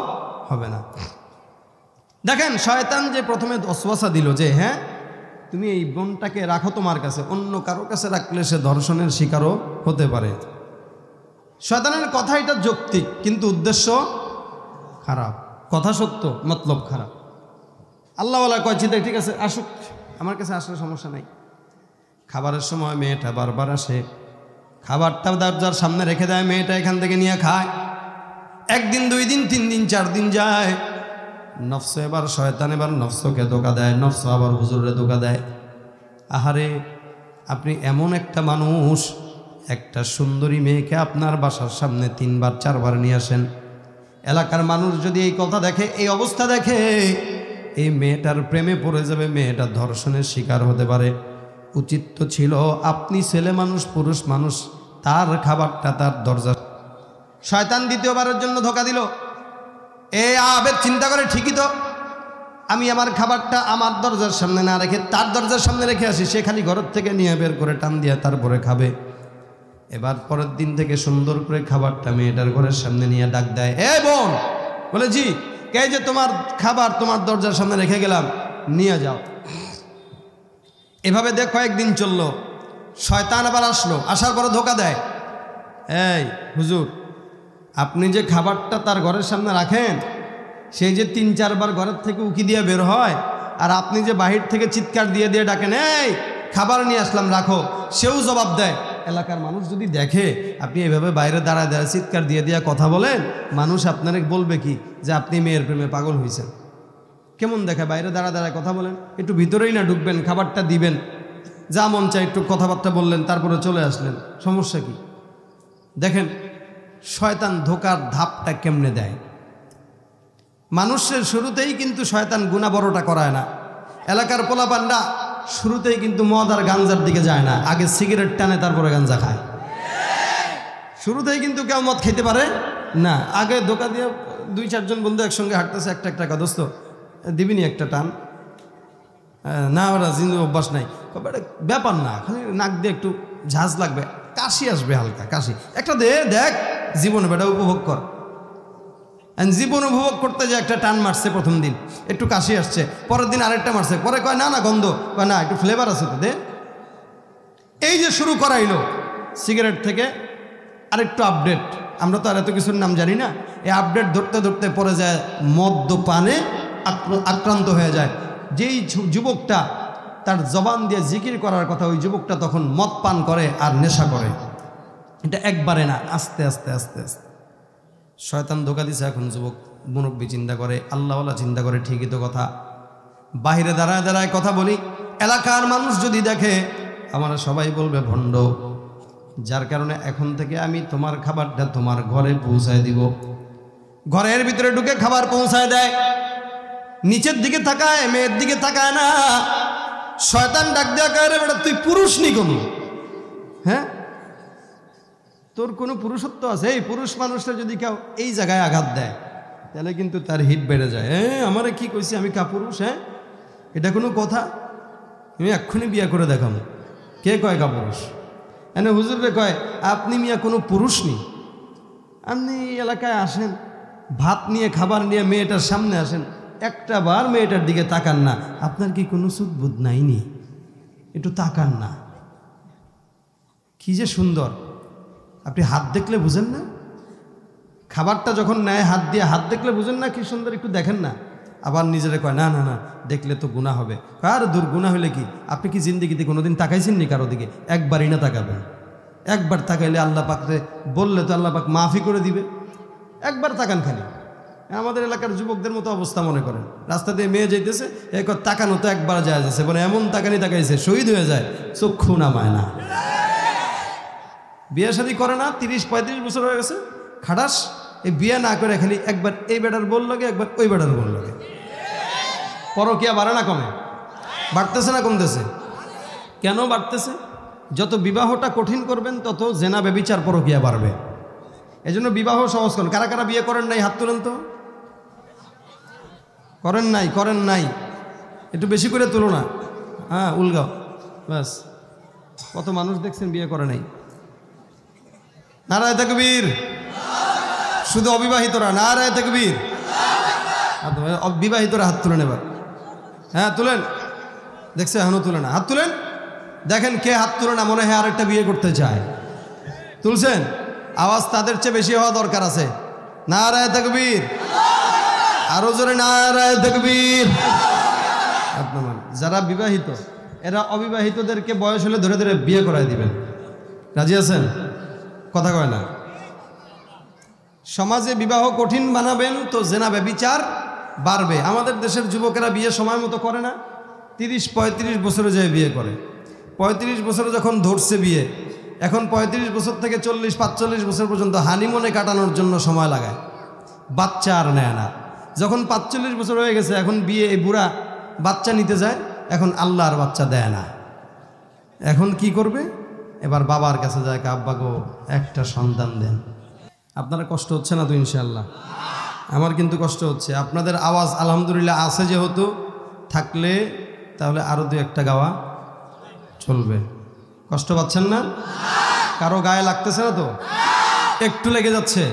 হবে না। দেখেন, শয়তান যে প্রথমে ওয়াসওয়াসা দিল যে হ্যাঁ তুমি এই বোনটাকে রাখো তোমার কাছে, অন্য কারো কাছে রাখলে সে ধর্ষণের শিকারও হতে পারে। শয়তানের কথা এটা যৌক্তিক, কিন্তু উদ্দেশ্য খারাপ। কথা সত্য, মতলব খারাপ। আল্লাহওয়ালা কয়, চিন্তা ঠিক আছে, আসুক, আমার কাছে আসলে সমস্যা নাই। খাবারের সময় মেয়েটা বারবার আসে, খাবারটা দরজার সামনে রেখে দেয়, মেয়েটা এখান থেকে নিয়ে খায়। 1 দিন 2 দিন 3 দিন 4 দিন যায়। নফস এবার শয়তান এবার নফসকে ধোঁকা দেয়, নফস আবার হুজুরে ধোঁকা দেয়। আহারে, আপনি এমন একটা মানুষ, একটা সুন্দরী মেয়েকে আপনার বাসার সামনে 3 বার 4 বার নিয়ে আসেন। এলাকার মানুষ যদি এই কথা দেখে, এই অবস্থা দেখে, এই মেয়েটার প্রেমে পড়ে যাবে, মেয়েটা ধর্ষণের শিকার হতে পারে। উচিত তো ছিল আপনি ছেলে মানুষ, পুরুষ মানুষ, তার খাবারটা তার দরজা। শয়তান দ্বিতীয়বারের জন্য ধোঁকা দিল। এ আবেদ চিন্তা করে, ঠিকই তো, আমি আমার খাবারটা আমার দরজার সামনে না রেখে তার দরজার সামনে রেখে আসি, সে খালি ঘরের থেকে নিয়ে বের করে টান দিয়ে তারপরে খাবে। এবার পরের দিন থেকে সুন্দর করে খাবারটা মেয়েটার ঘরের সামনে নিয়ে ডাক দেয়, এ বোন, বলে জি, কে যে তোমার খাবার তোমার দরজার সামনে রেখে গেলাম, নিয়ে যাও। এভাবে দেখ কয়েকদিন চললো। শয়তান আবার আসলো, আসার পরে ধোঁকা দেয়, এই হুজুর, আপনি যে খাবারটা তার ঘরের সামনে রাখেন, সেই যে 3-4 বার ঘরের থেকে উকি দিয়ে বের হয়, আর আপনি যে বাহির থেকে চিৎকার দিয়ে দিয়ে ডাকেন, এই খাবার নিয়ে আসলাম রাখো, সেও জবাব দেয়। এলাকার মানুষ যদি দেখে আপনি এভাবে বাইরে দাঁড়ায় দাঁড়ায় চিৎকার দিয়ে দিয়ে কথা বলেন, মানুষ আপনারে বলবে কি যে আপনি মেয়ের প্রেমে পাগল হয়েছেন। কেমন দেখে বাইরে দাঁড়া দাঁড়ায় কথা বলেন, একটু ভিতরেই না ঢুকবেন, খাবারটা দিবেন, যা মন চায় একটু কথাবার্তা বললেন, তারপরে চলে আসলেন, সমস্যা কি? দেখেন শয়তান ধোকার ধাপটা কেমনে দেয়। মানুষের শুরুতেই কিন্তু শয়তান গুনাহ বড়টা করায় না। এলাকার পোলাপানরা শুরুতেই কিন্তু মদ আর গাঞ্জার দিকে যায় না, আগে সিগারেট টানে তারপরে গাঞ্জা খায়। শুরুতেই কিন্তু কেউ মদ খেতে পারে না, আগে ধোকা দিয়ে 2-4 জন বন্ধু একসঙ্গে হাঁটতেছে, একটা টাকা দোস্ত দিবিনি একটা টান, না ওরা জিন্দু অভ্যাস নাই, ব্যাপার না, খালি নাক দিয়ে একটু ঝাঁজ লাগবে, কাশি আসবে, হালকা কাশি, একটা দে, দেখ জীবনে বেটা উপভোগ কর। জীবন উপভোগ করতে যে একটা টান মারছে, প্রথম দিন একটু কাশি আসছে, পরের দিন আরেকটা মারছে, পরে কয় না না গন্ধ, কয় না একটু ফ্লেভার আছে তো দে। এই যে শুরু করাইলো সিগারেট থেকে আরেকটু আপডেট, আমরা তো আর এত কিছুর নাম জানি না, এই আপডেট ধরতে ধরতে পরে যায় মদ্যপানে আক্রান্ত হয়ে যায়। যেই যুবকটা তার জবান দিয়ে জিকির করার কথা, ওই যুবকটা তখন মদ পান করে আর নেশা করে। এটা একবারে না, আস্তে আস্তে আস্তে আস্তে শয়তান ধোকা দিছে। এখন যুবক মুরব্বী চিন্তা করে, আল্লাহওয়ালা চিন্তা করে, ঠিকই তো কথা। বাহিরে দাঁড়ায় দাঁড়ায় কথা বলি, এলাকার মানুষ যদি দেখে আমরা সবাই বলবে ভণ্ড। যার কারণে এখন থেকে আমি তোমার খাবারটা তোমার ঘরে পৌঁছায় দিব। ঘরের ভিতরে ঢুকে খাবার পৌঁছায় দেয়, নিচের দিকে তাকায়, মেয়ের দিকে তাকায় না। শয়তান ডাক দেয়া কয়, রে বেটা তুই পুরুষ নি কোন? হ্যাঁ, তোর কোনো পুরুষত্ব আছে? এই পুরুষ মানুষটা যদি কেউ এই জায়গায় আঘাত দেয় তাহলে কিন্তু তার হিট বেড়ে যায়। হ্যাঁ, আমারে কি কইছি আমি কাপুরুষ? হ্যাঁ, এটা কোনো কথা? আমি এক্ষুনি বিয়ে করে দেখাবো। কে কয় কাপুরুষ? এনে হুজুরে কয় আপনি মিয়া কোনো পুরুষ নি, আপনি এলাকায় আসেন ভাত নিয়ে খাবার নিয়ে মেয়েটার সামনে আসেন, একটা বার মেয়েটার দিকে তাকান না, আপনার কি কোনো সুদবুদ নাইনি? একটু তাকান না। কি যে সুন্দর! আপনি হাত দেখলে বুঝেন না? খাবারটা যখন নেয় হাত দিয়ে, হাত দেখলে বুঝেন না কি সুন্দর? একটু দেখেন না। আবার নিজেরা কয় না না না দেখলে তো গুনাহ হবে। আর দূর, গুনাহ হলে কি? আপনি কি জিন্দিগিতে কোনোদিন তাকাইছেন নি কারো দিকে? একবারই না তাকাবেন। একবার তাকাইলে আল্লাহ পাকরে বললে তো আল্লাহ পাক মাফি করে দিবে। একবার তাকান খালি। আমাদের এলাকার যুবকদের মতো অবস্থা মনে করেন, রাস্তা দিয়ে মেয়ে যাইতেছে, এক তাকানো তো একবার যায় যাচ্ছে, মানে এমন তাকানি তাকাইছে শহীদ হয়ে যায়, চক্ষু নামায় না। বিয়ে শাদী করে না, 30-35 বছর হয়ে গেছে, খাটাস। এই বিয়ে না করে খালি একবার এই বেটার বল লাগে, একবার ওই বেটার বল লাগে। পরকিয়া বাড়ে না কমে? বাড়তেছে না কমতেছে? কেন বাড়তেছে? যত বিবাহটা কঠিন করবেন তত জেনা ব্যভিচার পরকিয়া বাড়বে। এই জন্য বিবাহ সহজ করুন। কারা কারা বিয়ে করেন নাই হাত তুলেন তো? করেন নাই? করেন নাই একটু বেশি করে তুলো না। হ্যাঁ, উলগাও ব্যাস। কত মানুষ দেখছেন বিয়ে করে নাই? নারায়ে তাকবীর। শুধু অবিবাহিতরা, নারায়ে তাকবীর। বিবাহিতরা হাত তুলেন এবার। হ্যাঁ তুলেন, দেখছে এখনো তুলে না, হাত তুলেন। দেখেন কে হাত তুলে না, মনে হয় আরেকটা বিয়ে করতে চায়। তুলছেন? আওয়াজ তাদের চেয়ে বেশি হওয়া দরকার আছে। নারায়ে তাকবীর। আরো জোরে নারায়ে তাকবীর। যারা বিবাহিত এরা অবিবাহিতদেরকে বয়স হলে ধরে ধরে বিয়ে করায় দিবেন। রাজি আছেন? কথা কয় না। সমাজে বিবাহ কঠিন বানাবেন তো জেনা ব্যভিচার বাড়বে। আমাদের দেশের যুবকেরা বিয়ে সময় মতো করে না, 30-35 বছরে যায় বিয়ে করে। 35 বছরে যখন ধরছে বিয়ে, এখন 35 বছর থেকে 40-45 বছর পর্যন্ত হানিমুনে কাটানোর জন্য সময় লাগায়, বাচ্চা আর নেয় না। যখন 45 বছর হয়ে গেছে, এখন বিয়ে, এই বুড়া বাচ্চা নিতে যায়, এখন আল্লাহ আর বাচ্চা দেয় না। এখন কি করবে? এবার বাবার কাছে যায়, আব্বা গো একটা সন্তান দেন। আপনারা কষ্ট হচ্ছে না তো? ইনশাআল্লাহ আমার কিন্তু কষ্ট হচ্ছে। আপনাদের আওয়াজ আলহামদুলিল্লাহ আছে যেহেতু, থাকলে তাহলে আরো 2-1টা গাওয়া চলবে। কষ্ট পাচ্ছেন না? কারো গায়ে লাগতেছে না তো? একটু লেগে যাচ্ছে?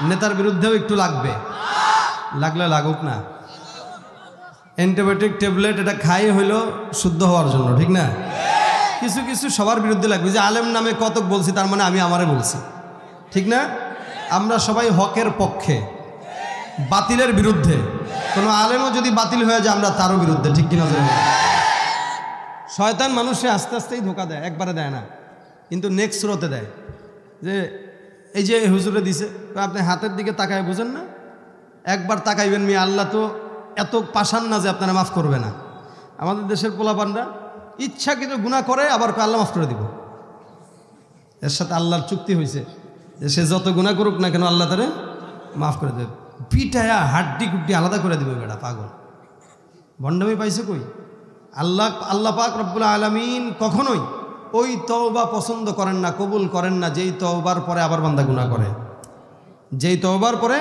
নেতার বিরুদ্ধেও একটু লাগবে, লাগলে লাগুক না। অ্যান্টিবায়োটিক ট্যাবলেট এটা খাই হইলো শুদ্ধ হওয়ার জন্য, ঠিক না? কিছু কিছু সবার বিরুদ্ধে লাগবে। যে আলেম নামে কতক বলছি, তার মানে আমি আমারে বলছি, ঠিক না? আমরা সবাই হকের পক্ষে, বাতিলের বিরুদ্ধে। কোনো আলেমও যদি বাতিল হয়ে যায় আমরা তারও বিরুদ্ধে, ঠিক কিনা? শয়তান মানুষে আস্তে আস্তেই ধোকা দেয়, একবারে দেয় না, কিন্তু নেক্সট রোতে দেয়। যে এই যে হুজুরে দিছে, আপনি হাতের দিকে তাকায় বুঝেন না? একবার তাকাইবেন, মেয়ে আল্লাহ তো এত পাষাণ না যে আপনারা মাফ করবে না। আমাদের দেশের পোলাপানরা ইচ্ছা কিন্তু গুনাহ করে, আবার আল্লাহ মাফ করে দিব। এর সাথে আল্লাহর চুক্তি হয়েছে যে সে যত গুনাহ করুক না কেন আল্লাহ তারে মাফ করে দেবে। পিঠায়া হাড্ডি কুড্ডি আলাদা করে দিবে। বেটা পাগল, ভণ্ডামি পাইছে কই? আল্লাহ পাক রব্বুল আলামিন কখনোই ওই তওবা পছন্দ করেন না, কবুল করেন না যেই তওবার পরে আবার বান্দা গুনাহ করে। যেই তওবার পরে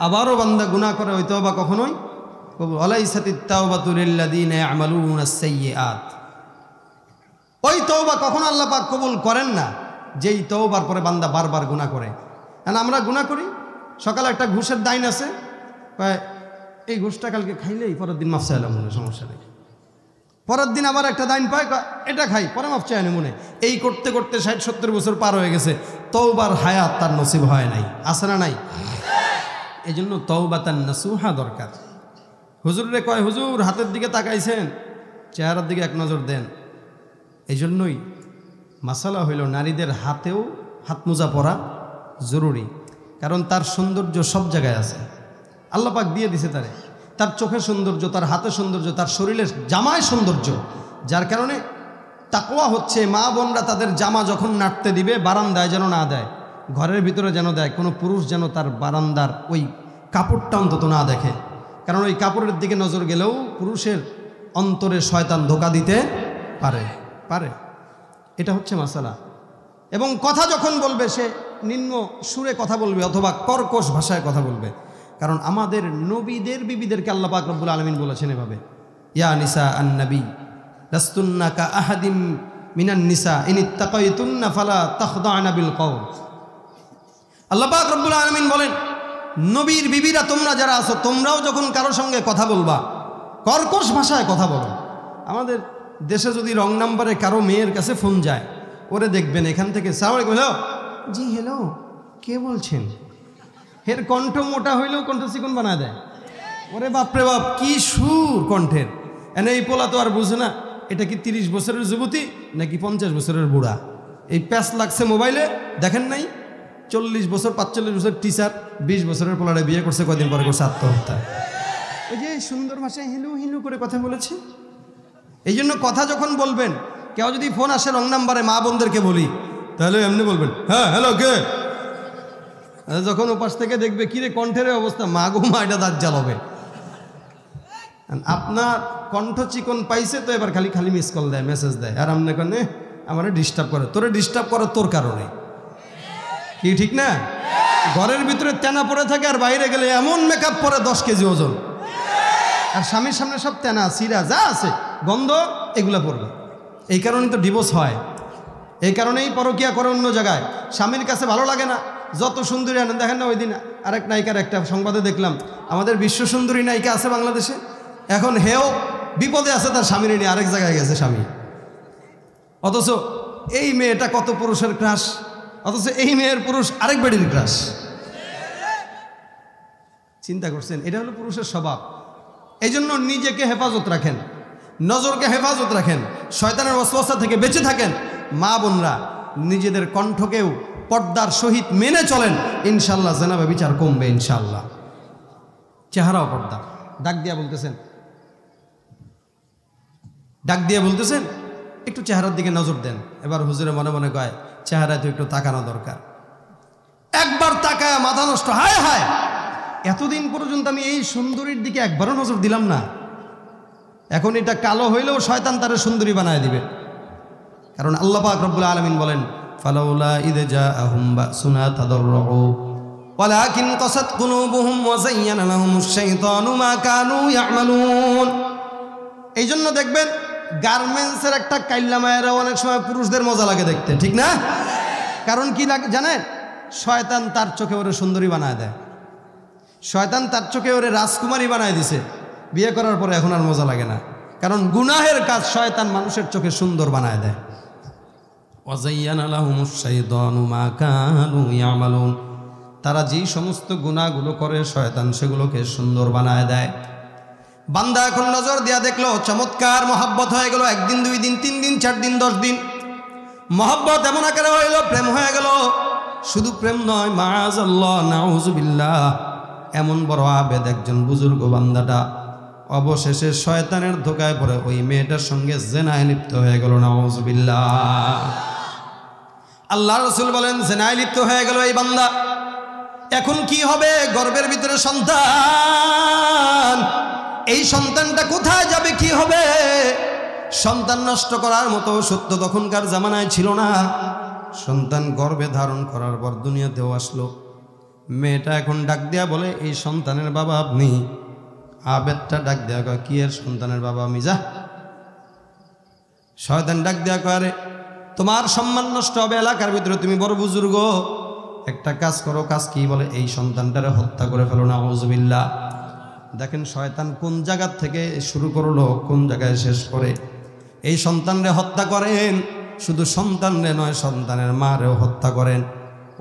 আবারও বান্দা গুনাহ করে, ওই তওবা কখনোই কবুল। আলাইসাতিত তাওবাতু লিল্লাযিনা ইয়ামালুনাস সাইয়্যাত। ওই তওবা কখনো আল্লাহ পাক কবুল করেন না যেই তওবার পরে বান্দা বারবার গুনাহ করে। কারণ আমরা গুনাহ করি, সকালে একটা ঘুষের দাইন আছে, এই ঘুষটা কালকে খাইলেই পরের দিন মাফ চাইলাম মনে, সমস্যা নেই। পরের দিন আবার একটা দাইন পায়, এটা খাই, পরে মাফ চাই না মনে। এই করতে করতে 60-70 বছর পার হয়ে গেছে, তওবার হায়াত তার নসিব হয় নাই। আছে না নাই? এই জন্য তওবাতান নাসুহা দরকার। হুজুরে কয়, হুজুর হাতের দিকে তাকাইছেন, চেহারার দিকে এক নজর দেন। এই জন্যই মাসালা হইল নারীদের হাতেও হাত মোজা পরা জরুরি, কারণ তার সৌন্দর্য সব জায়গায় আছে। আল্লাহ পাক দিয়ে দিছে তারে, তার চোখের সৌন্দর্য, তার হাতের সৌন্দর্য, তার শরীরের জামায় সৌন্দর্য। যার কারণে তাকওয়া হচ্ছে মা বোনরা তাদের জামা যখন নাড়তে দিবে বারান্দায় যেন না দেয়, ঘরের ভিতরে যেন দেয়। কোনো পুরুষ যেন তার বারান্দার ওই কাপড়টা অন্তত না দেখে, কারণ ওই কাপড়ের দিকে নজর গেলেও পুরুষের অন্তরে শয়তান ধোঁকা দিতে পারে। এটা হচ্ছে মাসালা। এবং কথা যখন বলবে সে নিম্ন সুরে কথা বলবে অথবা কর্কশ ভাষায় কথা বলবে, কারণ আমাদের নবীদের বিবিদেরকে আল্লাহ পাক রব্বুল আলামিন বলেছেন এভাবে, ইয়া নিসা আন-নবী লাস্তুন্না কা আহাদিম মিনান নিসা ইন ইত্তাকাইতুন্না ফালা তাখদা'না বিল কওল। আল্লাহ পাক রব্বুল আলামিন বলেন, নবীর বিবিরা তোমরা যারা আছো, তোমরাও যখন কারোর সঙ্গে কথা বলবা কর্কশ ভাষায় কথা বলো। আমাদের দেশে যদি রং নাম্বারে কারো মেয়ের কাছে ফোন যায়, ওরে দেখবেন এখান থেকে সালাম আলাইকুম, হ্যালো, জি হ্যালো, কে বলছেন? এর কণ্ঠ মোটা হইলেও কণ্ঠ চিকন বানায় দেয়। ওরে বাপরে বাপ, কি সুর কণ্ঠের! এনে এই পোলা তো আর বুঝে না এটা কি 30 বছরের যুবতী নাকি 50 বছরের বুড়া। এই প্যাচ লাগছে মোবাইলে, দেখেন নাই? 40 বছর 45 বছর টিচার 20 বছরের পোলারে বিয়ে করছে, কয়দিন পরে করছে আত্মহত্যা। ওই যে সুন্দর ভাষায় হিলু হিলু করে কথা বলেছে। এই জন্য কথা যখন বলবেন, কেউ যদি ফোন আসে রং নাম্বারে, মা বোনদেরকে বলি, তাহলে এমনি বলবেন, হ্যাঁ হ্যালো কে। যখন ওপাশ থেকে দেখবে কিরে কণ্ঠের অবস্থা, মা গো মা, এটা দাজ্জাল হবে। আপনার কণ্ঠ চিকন পাইছে তো এবার খালি খালি মিস কল দেয়, মেসেজ দেয়, আর আপনি কেন আমার ডিস্টার্ব করে। তোরে ডিস্টার্ব করে তোর কারণে, কি ঠিক না? ঘরের ভিতরে তেনা পড়ে থাকে, আর বাইরে গেলে এমন মেকআপ পরে 10 কেজি ওজন, আর স্বামীর সামনে সব তেনা সিরা যা আছে গন্ধ এগুলা পড়বে। এই কারণেই তো ডিভোর্স হয়, এই কারণেই পরকিয়া করে অন্য জায়গায়। স্বামীর কাছে ভালো লাগে না, যত সুন্দরী আনেন। দেখেন না ওই দিন আরেক নায়িকার একটা সংবাদে দেখলাম, আমাদের বিশ্ব সুন্দরী নায়িকা আছে বাংলাদেশে, এখন হেও বিপদে আছে, তার স্বামীর নিয়ে আরেক জায়গায় গেছে স্বামী। অথচ এই মেয়েটা কত পুরুষের ক্রাশ, অথচ এই মেয়ের পুরুষ আরেক বেডির ক্রাশ। চিন্তা করছেন? এটা হলো পুরুষের স্বভাব। এই জন্য নিজেকে হেফাজত রাখেন, নজরকে হেফাজত রাখেন, শয়তানের ওয়াসওয়াসা থেকে বেঁচে থাকেন। মা বোনরা নিজেদের কণ্ঠকেও পর্দার সহিত মেনে চলেন, ইনশাল্লাহ জেনা ব্যভিচার কমবে ইনশাল্লাহ। চেহারাও পর্দা। ডাক দিয়া বলতেছেন একটু চেহারার দিকে নজর দেন। এবার হুজুরে মনে মনে কয়, চেহারায় তো একটু তাকানো দরকার। একবার তাকায় মাথা নষ্ট, হায় হায়, এতদিন পর্যন্ত আমি এই সুন্দরীর দিকে একবারও নজর দিলাম না। এখন এটা কালো হইলেও শয়তান তারে সুন্দরী বানায় দিবে। কারণ আল্লাহ পাক রব্বুল আলামিন বলেন, ফালাউলা ইয জাআহুম বাসুনা তাদাররু ওয়ালাকিন কাসাত কুলুবুহুম ওয়া যায়্যানা লাহুমুশ শাইতানু মা কানু ইয়ামালুন। এই জন্য দেখবেন গার্মেন্টসের একটা কাইল্লা মায়েরা অনেক সময় পুরুষদের মজা লাগে দেখতে, ঠিক না? কারণ কি লাগে জানেন? শয়তান তার চোখে ওরে সুন্দরী বানায় দেয়। শয়তান তার চোখে ওরে রাজকুমারী বানায় দিছে। বিয়ে করার পরে এখন আর মজা লাগে না, কারণ গুনাহের কাজ শয়তান মানুষের চোখে সুন্দর বানায় দেয়। ওয়াযায়্যানা লাহুমুশ শাইতানু মা কানু ইয়ামালুন। তারা যেই সমস্ত গুনাহগুলো করে শয়তান সেগুলোকে সুন্দর বানায় দেয়। বান্দা এখন নজর দিয়া দেখলো, চমৎকার মহব্বত হয়ে গেল, 1 দিন 2 দিন 3 দিন 4 দিন 10 দিন মহব্বত এমন আকারে হইল, প্রেম হয়ে গেল। শুধু প্রেম নয়, মাআযাল্লাহ, নাউযুবিল্লাহ, এমন বড় আবেদ একজন বুজুর্গ বান্দাটা অবশেষে শয়তানের ধোকায় পড়ে ওই মেয়েটার সঙ্গে জিনায় লিপ্ত হয়ে গেল। নাউযুবিল্লাহ। আল্লাহর রাসূল বলেন, জিনায় লিপ্ত হয়ে গেল এই বান্দা। এখন কি হবে? গর্ভের ভিতরে সন্তান, এই সন্তানটা কোথায় যাবে, কি হবে? সন্তান নষ্ট করার মতো সত্য তখনকার জামানায় ছিল না। সন্তান গর্ভে ধারণ করার পর দুনিয়াতেও আসলো। মেয়েটা এখন ডাক দেয়া বলে, এই সন্তানের বাবা আপনি? আবেদটা ডাক দেয়া কয়, কি এর সন্তানের বাবা আমি? যা। শয়তান ডাক দেয়া করে, তোমার সম্মান নষ্ট হবে এলাকার ভিতরে, তুমি বড় বুজুর্গ, একটা কাজ করো। কাজ কি? বলে এই সন্তানটারে হত্যা করে ফেলো। নাউযুবিল্লাহ। দেখেন শয়তান কোন জায়গা থেকে শুরু করলো, কোন জায়গায় শেষ করে। এই সন্তানরে হত্যা করেন, শুধু সন্তানরে নয়, সন্তানের মারেও হত্যা করেন।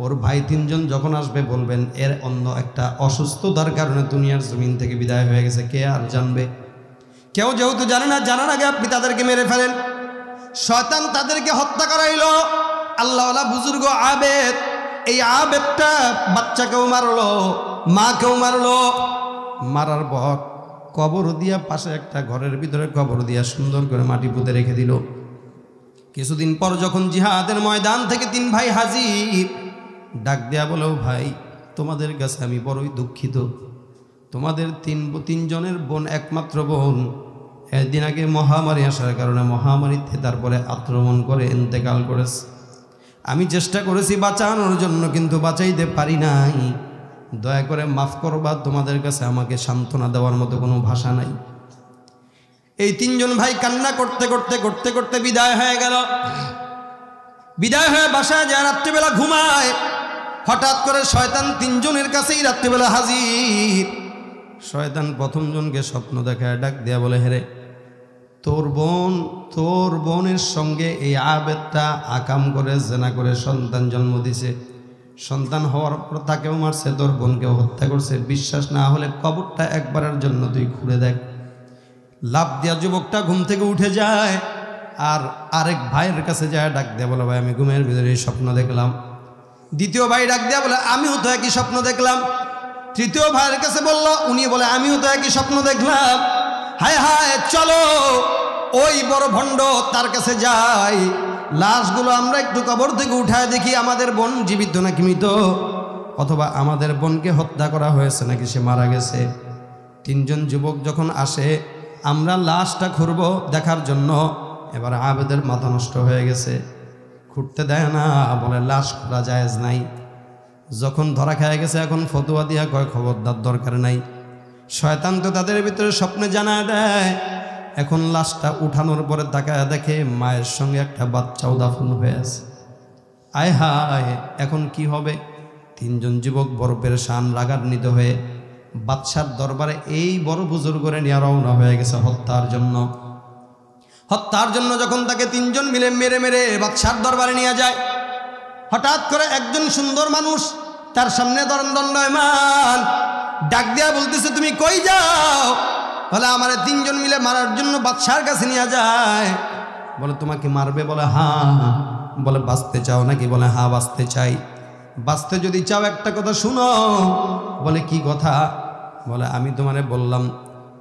ওর ভাই 3 জন যখন আসবে বলবেন এর অন্য একটা অসুস্থতার কারণে দুনিয়ার জমিন থেকে বিদায় হয়ে গেছে। কে আর জানবে? কেউ যেহেতু জানে না, জানার আগে আপনি তাদেরকে মেরে ফেলেন। শয়তান তাদেরকে হত্যা করাইলো। আল্লাহওয়ালা বুজুর্গ আবেদ, এই আবেদটা বাচ্চাকেও মারলো, মাকেও মারলো। মারার পর কবর দিয়া, পাশে একটা ঘরের ভিতরে কবর দিয়া সুন্দর করে মাটি পুঁতে রেখে দিল। কিছুদিন পর যখন জিহাদের ময়দান থেকে 3 ভাই হাজির, ডাক দেয়া বলো, ভাই তোমাদের কাছে আমি বড়ই দুঃখিত। তোমাদের 3 জনের বোন, একমাত্র বোন, একদিন আগে মহামারী আসার কারণে মহামারীতে তারপরে আক্রমণ করে ইন্তেকাল করেছে। আমি চেষ্টা করেছি বাঁচানোর জন্য, কিন্তু বাঁচাইতে পারি নাই। দয়া করে মাফ করবা। তোমাদের কাছে আমাকে সান্ত্বনা দেওয়ার মতো কোনো ভাষা নাই। এই 3 জন ভাই কান্না করতে করতে করতে করতে বিদায় হয়ে গেল। বিদায় হয়ে বাসায় যায়, রাত্রিবেলা ঘুমায়। হঠাৎ করে শয়তান 3 জনের কাছেই রাত্রিবেলা হাজির। শয়তান প্রথম জনকে স্বপ্ন দেখায়, ডাক দেয়া বলে, হেরে তোর বোনের সঙ্গে এই আবেদটা আকাম করে জেনা করে সন্তান জন্ম দিছে। সন্তান হওয়ার পর তাকেও মারছে, তোর বোনকেও হত্যা করছে। বিশ্বাস না হলে কবরটা একবারের জন্য তুই ঘুরে দেখ। লাভ দিয়া যুবকটা ঘুম থেকে উঠে যায়, আর আরেক ভাইয়ের কাছে যায়, ডাক দেয়া বলে, ভাই আমি ঘুমের ভিতরে স্বপ্ন দেখলাম। দ্বিতীয় ভাই ডাক দেয়া বলে, আমিও তো একই স্বপ্ন দেখলাম। তৃতীয় ভাইয়ের কাছে বলল, উনি বলে, আমিও তো একই স্বপ্ন দেখলাম। হায় হায়, চলো ওই বড় ভণ্ড তার কাছে যাই, লাশগুলো আমরা একটু কবর থেকে উঠায় দেখি আমাদের বোন জীবিত নাকি মৃত, অথবা আমাদের বোনকে হত্যা করা হয়েছে নাকি সে মারা গেছে। 3 জন যুবক যখন আসে, আমরা লাশটা খুঁড়ব দেখার জন্য। এবার আবেদের মাথা নষ্ট হয়ে গেছে, খুঁড়তে দেয় না, বলে লাশ খোঁড়া জায়েজ নাই। যখন ধরা খেয়ে গেছে, এখন ফতোয়া দিয়া কয় খবরদার, দরকার নাই। শয়তান তো তাদের ভিতরে স্বপ্নে জানায় দেয়। এখন লাশটা উঠানোর পরে তাকায় দেখে মায়ের সঙ্গে একটা বাচ্চাও দাফন হয়ে আছে। আয় হায়, এখন কি হবে? 3 জন যুবক বড় পেরেশান, রাগান্বিত হয়ে বাদশার দরবারে এই বড় বুজুর্গরে নিয়ে রওনা হয়ে গেছে হত্যার জন্য। হত্যার জন্য যখন তাকে 3 জন মিলে মেরে মেরে বাদশার দরবারে নিয়ে যায়, হঠাৎ করে একজন সুন্দর মানুষ তার সামনে দণ্ডায়মান, ডাক দেয়া বলতেছে, তুমি কই যাও? বলে, আমার 3 জন মিলে মারার জন্য বাদশার কাছে নিয়ে যায়। বলে, তোমাকে মারবে? বলে, হ্যাঁ। বলে, বাঁচতে চাও নাকি? বলে, হ্যাঁ বাঁচতে চাই। বাঁচতে যদি চাও একটা কথা শুনো। বলে, কি কথা? বলে, আমি তোমারে বললাম,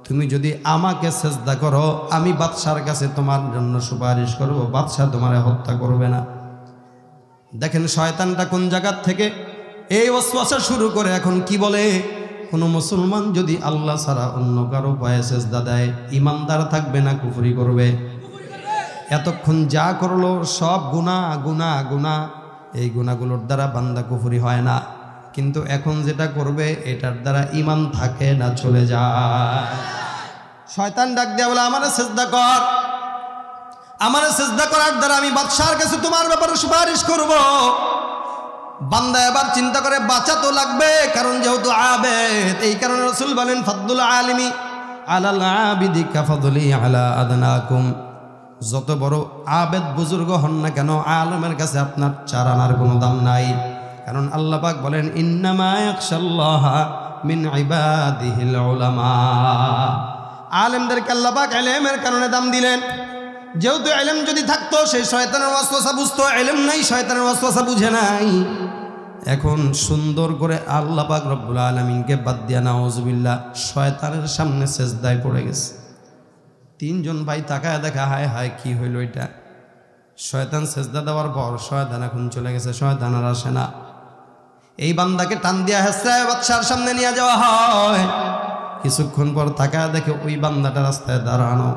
তুমি যদি আমাকে সেজদা করো, আমি বাদশার কাছে তোমার জন্য সুপারিশ করব, বাদশা তোমারে হত্যা করবে না। দেখেন শয়তানটা কোন জায়গার থেকে এই ওয়াসওয়াসা শুরু করে। এখন কি বলে, কোনো মুসলমান যদি আল্লাহ ছাড়া অন্য কারো পায়ে সেজদা দেয়, ইমানদার থাকবে না কুফরি করবে? এতক্ষণ যা করলো সব গুনাহ গুনাহ গুনাহ, এই গুনাহগুলোর দ্বারা বান্দা কুফরি হয় না, কিন্তু এখন যেটা করবে এটার দ্বারা ইমান থাকে না, চলে যায়। শয়তান ডাক দেয়া বলে, আমারে সেজদা কর, আমারে সেজদা করার দ্বারা আমি বাদশার কাছে তোমার ব্যাপারে সুপারিশ করব। বান্দা এবার চিন্তা করে, বাঁচা তো লাগবে, কারণ যেহেতু আবেদ। এই কারণে রাসূল বলেন, ফাদলুল আলিমি আলাল আবিদি কাফাদলি আলা আদনাকুম। যত বড় আবেদ বুজুর্গ হন না কেন, আলেমের কাছে আপনার 4 আনার কোনো দাম নাই। কারণ আল্লাহ পাক বলেন, ইন্নামা ইয়াখশাল্লাহা মিন ইবাদিহিল উলামা। আলেমদেরকে আল্লাহ পাক ইলমের কারণে দাম দিলেন। যেহেতু ইলম যদি থাকতো, সেই শয়তানের ওয়াসওয়াসা বুঝতো। ইলম নাই, শয়তানের ওয়াসওয়াসা বুঝে নাই। এখন সুন্দর করে আল্লাহ পাক রব্বুল আলামিনকে বাদ দিয়া নাউজুবিল্লাহ শয়তানের সামনে সেজদায় পড়ে গেছে। 3 জন ভাই তাকায় দেখা, হায় হায় কি হইল এটা। শয়তান সেজদা দেওয়ার পর শয়তান এখন চলে গেছে, শয়তান আর আসে না। এই বান্দাকে টান দিয়া হেসরায় বাদশার সামনে নিয়ে যাওয়া হয়। কিছুক্ষণ পর তাকায় দেখে ওই বান্দাটা রাস্তায় দাঁড়ানো।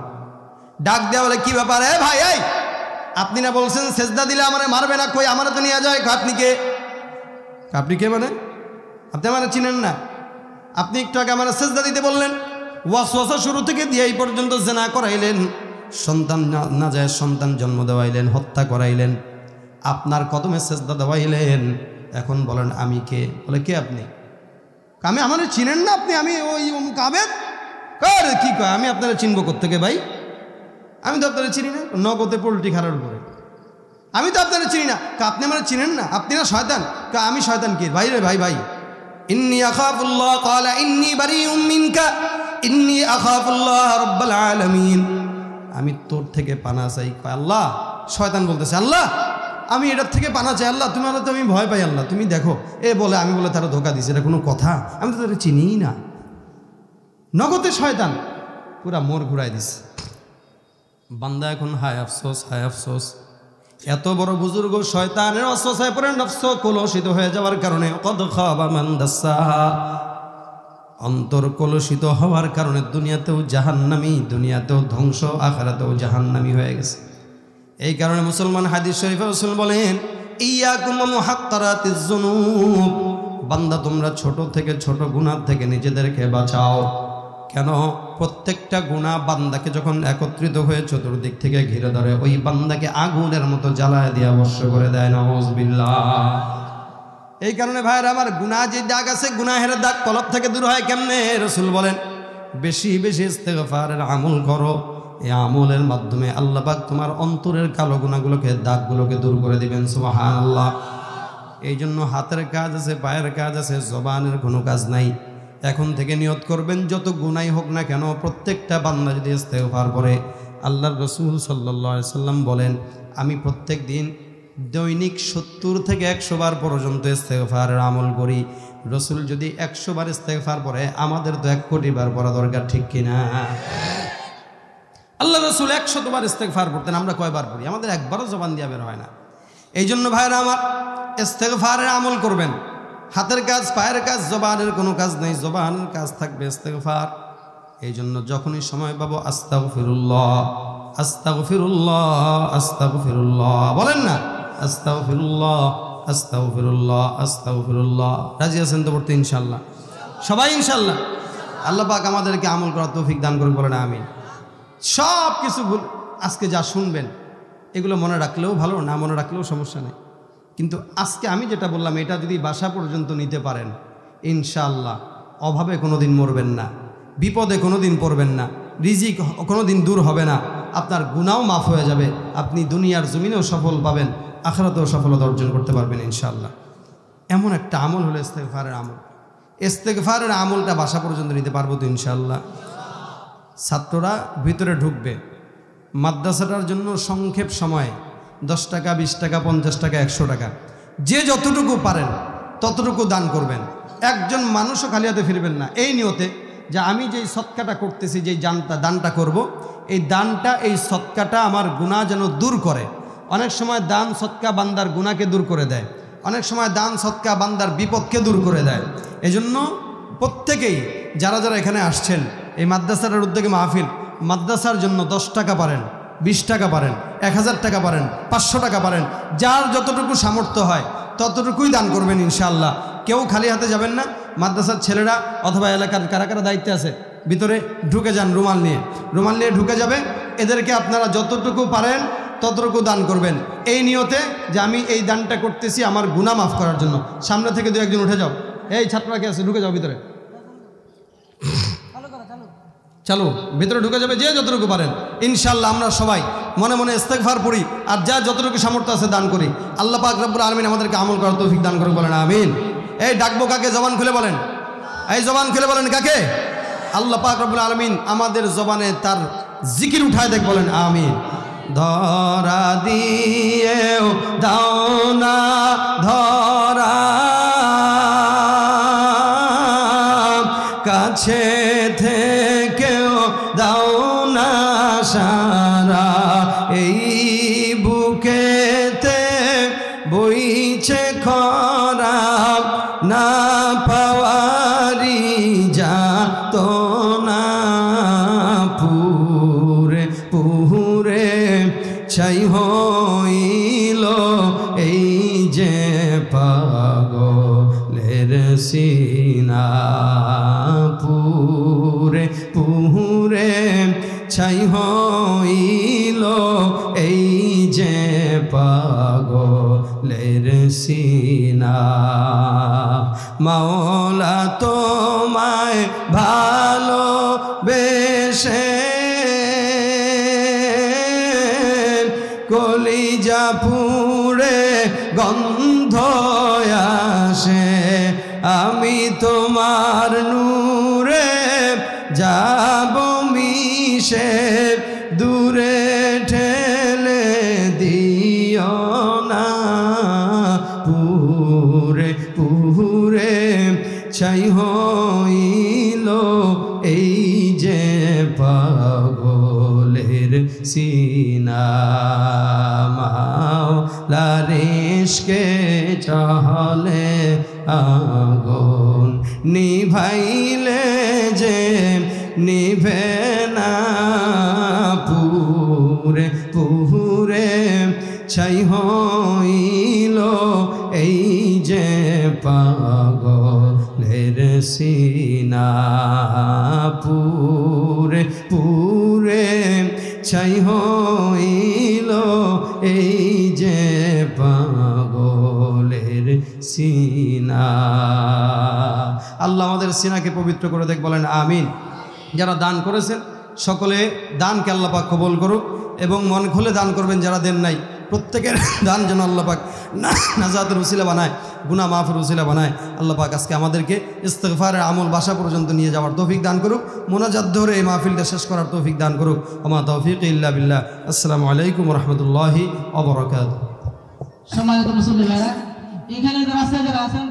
ডাক দেওয়া বলে, কি ব্যাপার? ভাই, এই আপনি না বলছেন সেজদা দিলে আমারে মারবে না, কই আমারে তো নিয়ে যায়। আপনি কে? আপনি কে মানে? আপনি আমারে চিনেন না? আপনি একটু আগে আমারে সেজদা দিতে বললেন। ওয়াসওয়াসা শুরু থেকে দিয়ে এই পর্যন্ত জেনা করাইলেন, সন্তান না যায় সন্তান জন্ম দেওয়াইলেন, হত্যা করাইলেন, আপনার কদমে সেজদা দেওয়াইলেন। এখন বলেন আমি কে? বলে কে আপনি? আমি আমারে চিনেন না আপনি? আমি ওই কাবেদ কার কি কয়? আমি আপনারা চিনব কোত্থেকে ভাই? আমি তো আপনারা চিনি না। নগদে পোল্ট্রি খারার উপরে আমি তো আপনারা চিনি না। আপনি আমার চিনেন না? আপনি না শয়তান? আমি শয়তান কি ভাই? রে ভাই ভাই ইন্নী আখাফুল্লাহ ক্বালা ইন্নী বারিউম মিনকা ইন্নী আখাফুল্লাহ রাব্বুল আলামিন। আমি তোর থেকে পানা চাই। কয় আল্লাহ? শয়তান বলতেছে আল্লাহ আমি এটার থেকে পানা চাই। আল্লাহ তুমি তো আমি ভয় পাই। আল্লাহ তুমি দেখো। এ বলে আমি বলে তারা ধোকা দিছে। এটা কোনো কথা? আমি তো তারা চিনিই না। নগদে শয়তান পুরা মোর ঘুরাই দিছে। বান্দা এখন হায় আফসোস, হায় আফসোস। এত বড় বুজুর্গ শয়তানের অসহায় পরে নফস কলুষিত হয়ে যাওয়ার কারণে কদ খাবা মান দাসসাহা, অন্তর কলুষিত হওয়ার কারণে দুনিয়াতেও জাহান্নামী, দুনিয়াতেও ধ্বংস, আখিরাতেও জাহান্নামী হয়ে গেছে। এই কারণে মুসলমান হাদিস শরীফে রাসূল বলেন ইয়াকুম মুহাক্কারাতিজ যুনুব, বান্দা তোমরা ছোট থেকে ছোট গুনাহ থেকে নিজেদেরকে বাঁচাও। কেন? প্রত্যেকটা গুনাহ বান্দাকে যখন একত্রিত হয়ে চতুর্দিক থেকে ঘিরে ধরে ওই বান্দাকে আগুনের মতো জ্বালায় দিয়ে অবশ্য করে দেয়। নাউযুবিল্লাহ। এই কারণে ভাইরা আমার গুনাহ যে দাগ আছে, গুনাহের দাগ কলব থেকে দূর হয় কেমনে? রাসূল বলেন বেশি বেশি ইস্তেগফারের আমল করো। এই আমলের মাধ্যমে আল্লাহ পাক তোমার অন্তরের কালো গুনাহগুলোকে, দাগগুলোকে দূর করে দিবেন। সুবহানাল্লাহ। এই জন্য হাতের কাজ আছে, পায়ের কাজ আছে, জবানের কোনো কাজ নাই। এখন থেকে নিয়ত করবেন যত গুনাই হোক না কেন প্রত্যেকটা বান্দা যদি ইস্তেগফার করে, আল্লাহর রাসূল সাল্লাল্লাহু আলাইহি সাল্লাম বলেন আমি প্রত্যেক দিন দৈনিক 70 থেকে 100 বার পর্যন্ত ইস্তেগফারের আমল করি। রাসূল যদি 100 বার ইস্তেগফার পড়ে আমাদের তো 1 কোটি বার পড়া দরকার, ঠিক কিনা? আল্লাহ রাসূল 100 বার ইস্তেগফার পড়তেন, আমরা কয়বার পড়ি? আমাদের একবারও জবান দিয়া বের হয় না। এই জন্য ভাইরা আমার ইস্তেগফারের আমল করবেন। হাতের কাজ, পায়ের কাজ, জবানের কোনো কাজ নেই, জবানের কাজ থাকবে ইস্তেগফার। এই জন্য যখনই সময় পাবো আস্তাগফিরুল্লাহ, আস্তাগফিরুল্লাহ, আস্তাগফিরুল্লাহ বলেন না, আস্তাগফিরুল্লাহ, আস্তাগফিরুল্লাহ, আস্তাগফিরুল্লাহ। রাজি আছেন তো পড়তে ইনশাআল্লাহ? সবাই ইনশাআল্লাহ। আল্লাহ পাক আমাদেরকে আমল করার তৌফিক দান করুন, বলেন আমিন। সব কিছু আজকে যা শুনবেন এগুলো মনে রাখলেও ভালো, না মনে রাখলেও সমস্যা নেই। কিন্তু আজকে আমি যেটা বললাম এটা যদি বাসা পর্যন্ত নিতে পারেন ইনশাআল্লাহ অভাবে কোনো দিন মরবেন না, বিপদে কোনো দিন পড়বেন না, রিজিক কোনো দিন দূর হবে না, আপনার গুনাহও মাফ হয়ে যাবে, আপনি দুনিয়ার জমিনেও সফল পাবেন, আখিরাতেও সফলতা অর্জন করতে পারবেন ইনশাআল্লাহ। এমন একটা আমল হলো ইস্তেগফারের আমল। ইস্তেগফারের আমলটা বাসা পর্যন্ত নিতে পারবো তো ইনশাআল্লাহ? ছাত্ররা ভিতরে ঢুকবে, মাদ্রাসাটার জন্য সংক্ষেপ সময়ে 10 টাকা, 20 টাকা, 50 টাকা, 100 টাকা, যে যতটুকু পারেন ততটুকু দান করবেন। একজন মানুষও খালি হাতে ফিরবেন না, এই নিয়তে যে আমি যেই সৎকাটা করতেছি, যেই দানটা করব, এই দানটা, এই সৎকাটা আমার গুনাহ যেন দূর করে। অনেক সময় দান সৎকা বান্দার গুনাহকে দূর করে দেয়, অনেক সময় দান সৎকা বান্দার বিপদকে দূর করে দেয়। এজন্য প্রত্যেকেই যারা যারা এখানে আসছেন, এই মাদ্রাসার উদ্যোগে মাহফিল, মাদ্রাসার জন্য 10 টাকা পারেন, 20 টাকা পারেন, 1000 টাকা পারেন, 500 টাকা পারেন, যার যতটুকু সামর্থ্য হয় ততটুকুই দান করবেন ইনশাআল্লাহ। কেউ খালি হাতে যাবেন না। মাদ্রাসার ছেলেরা অথবা এলাকার কারা কারা দায়িত্বে আছে ভিতরে ঢুকে যান, রুমাল নিয়ে ঢুকে যাবে। এদেরকে আপনারা যতটুকু পারেন ততটুকু দান করবেন, এই নিয়তে যে আমি এই দানটা করতেছি আমার গুনাহ মাফ করার জন্য। সামনে থেকে 2-1 জন উঠে যাও, এই ছাত্ররা কে আছে ঢুকে যাও ভিতরে, চলো ভিতরে ঢুকে যাবে যে যতটুকু পারেন ইনশাআল্লাহ। আমরা সবাই মনে মনে ইস্তেগফার পড়ি আর যা যতটুকু সামর্থ্য আছে দান করি। আল্লাহ পাক রব্বুল আলামিন আমাদেরকে আমল করার তৌফিক দান করুন, বলেন আমিন। এই ডাকবো কাকে? জবান খুলে বলেন, এই জবান খুলে বলেন কাকে? আল্লাহ পাক রব্বুল আলামিন আমাদের জবানে তার জিকির উঠায় দেখ, বলেন আমিন। ধরা দিয়েও দাও না ধরা, কাছে থেকেও দাও না সারা, এই বুকেতে বইছে খরা, না পাওয়ারি যা তো না, পুরে পুরে ছাই হইল এই যে পাগলের সিনা, পুরে পুরে ছাই হইল এই যে পাগলের সিনা। সিনা। মাওলা তোমায় ভালোবেসে কলিজা পুড়ে গন্ধ আসে, আমি তোমার নূরে যাব মিশে, দূরে ঠেলে দিও না। পুরে পুরে ছাই হইল এই যে পাগলের সিনা। মাওলার ইশকে চলে আগুন, নিভাইলে যে নিভে না। পুরে পুরে ছাই হইল এই যে পাগলের সিনা। পুরে পুরে ছাই হইল এই যে পাগলের সিনা। আল্লাহ আমাদের সিনাকে পবিত্র করে দেখ, বলেন আমিন। যারা দান করেছেন সকলে দানকে আল্লাহ পাক কবুল করুক এবং মন খুলে দান করবেন। যারা দেন নাই প্রত্যেকের দান যেন আল্লাহ পাক নাজাতের উসিলা বানায়, গুনাহ মাফের উসিলা বানায়। আল্লাহ পাক আজকে আমাদেরকে ইস্তিগফারের আমল বাসা পর্যন্ত নিয়ে যাওয়ার তৌফিক দান করুক, মোনাজাত ধরে এই মাহফিলটা শেষ করার তৌফিক দান করুক। ওমা তৌফিক ইল্লা বিল্লাহ। আসসালামু আলাইকুম ওয়া রাহমাতুল্লাহি ওয়া বারাকাতুহু। সম্মানিত মুসল্লি ভাইরা, এখানে যারা আছেন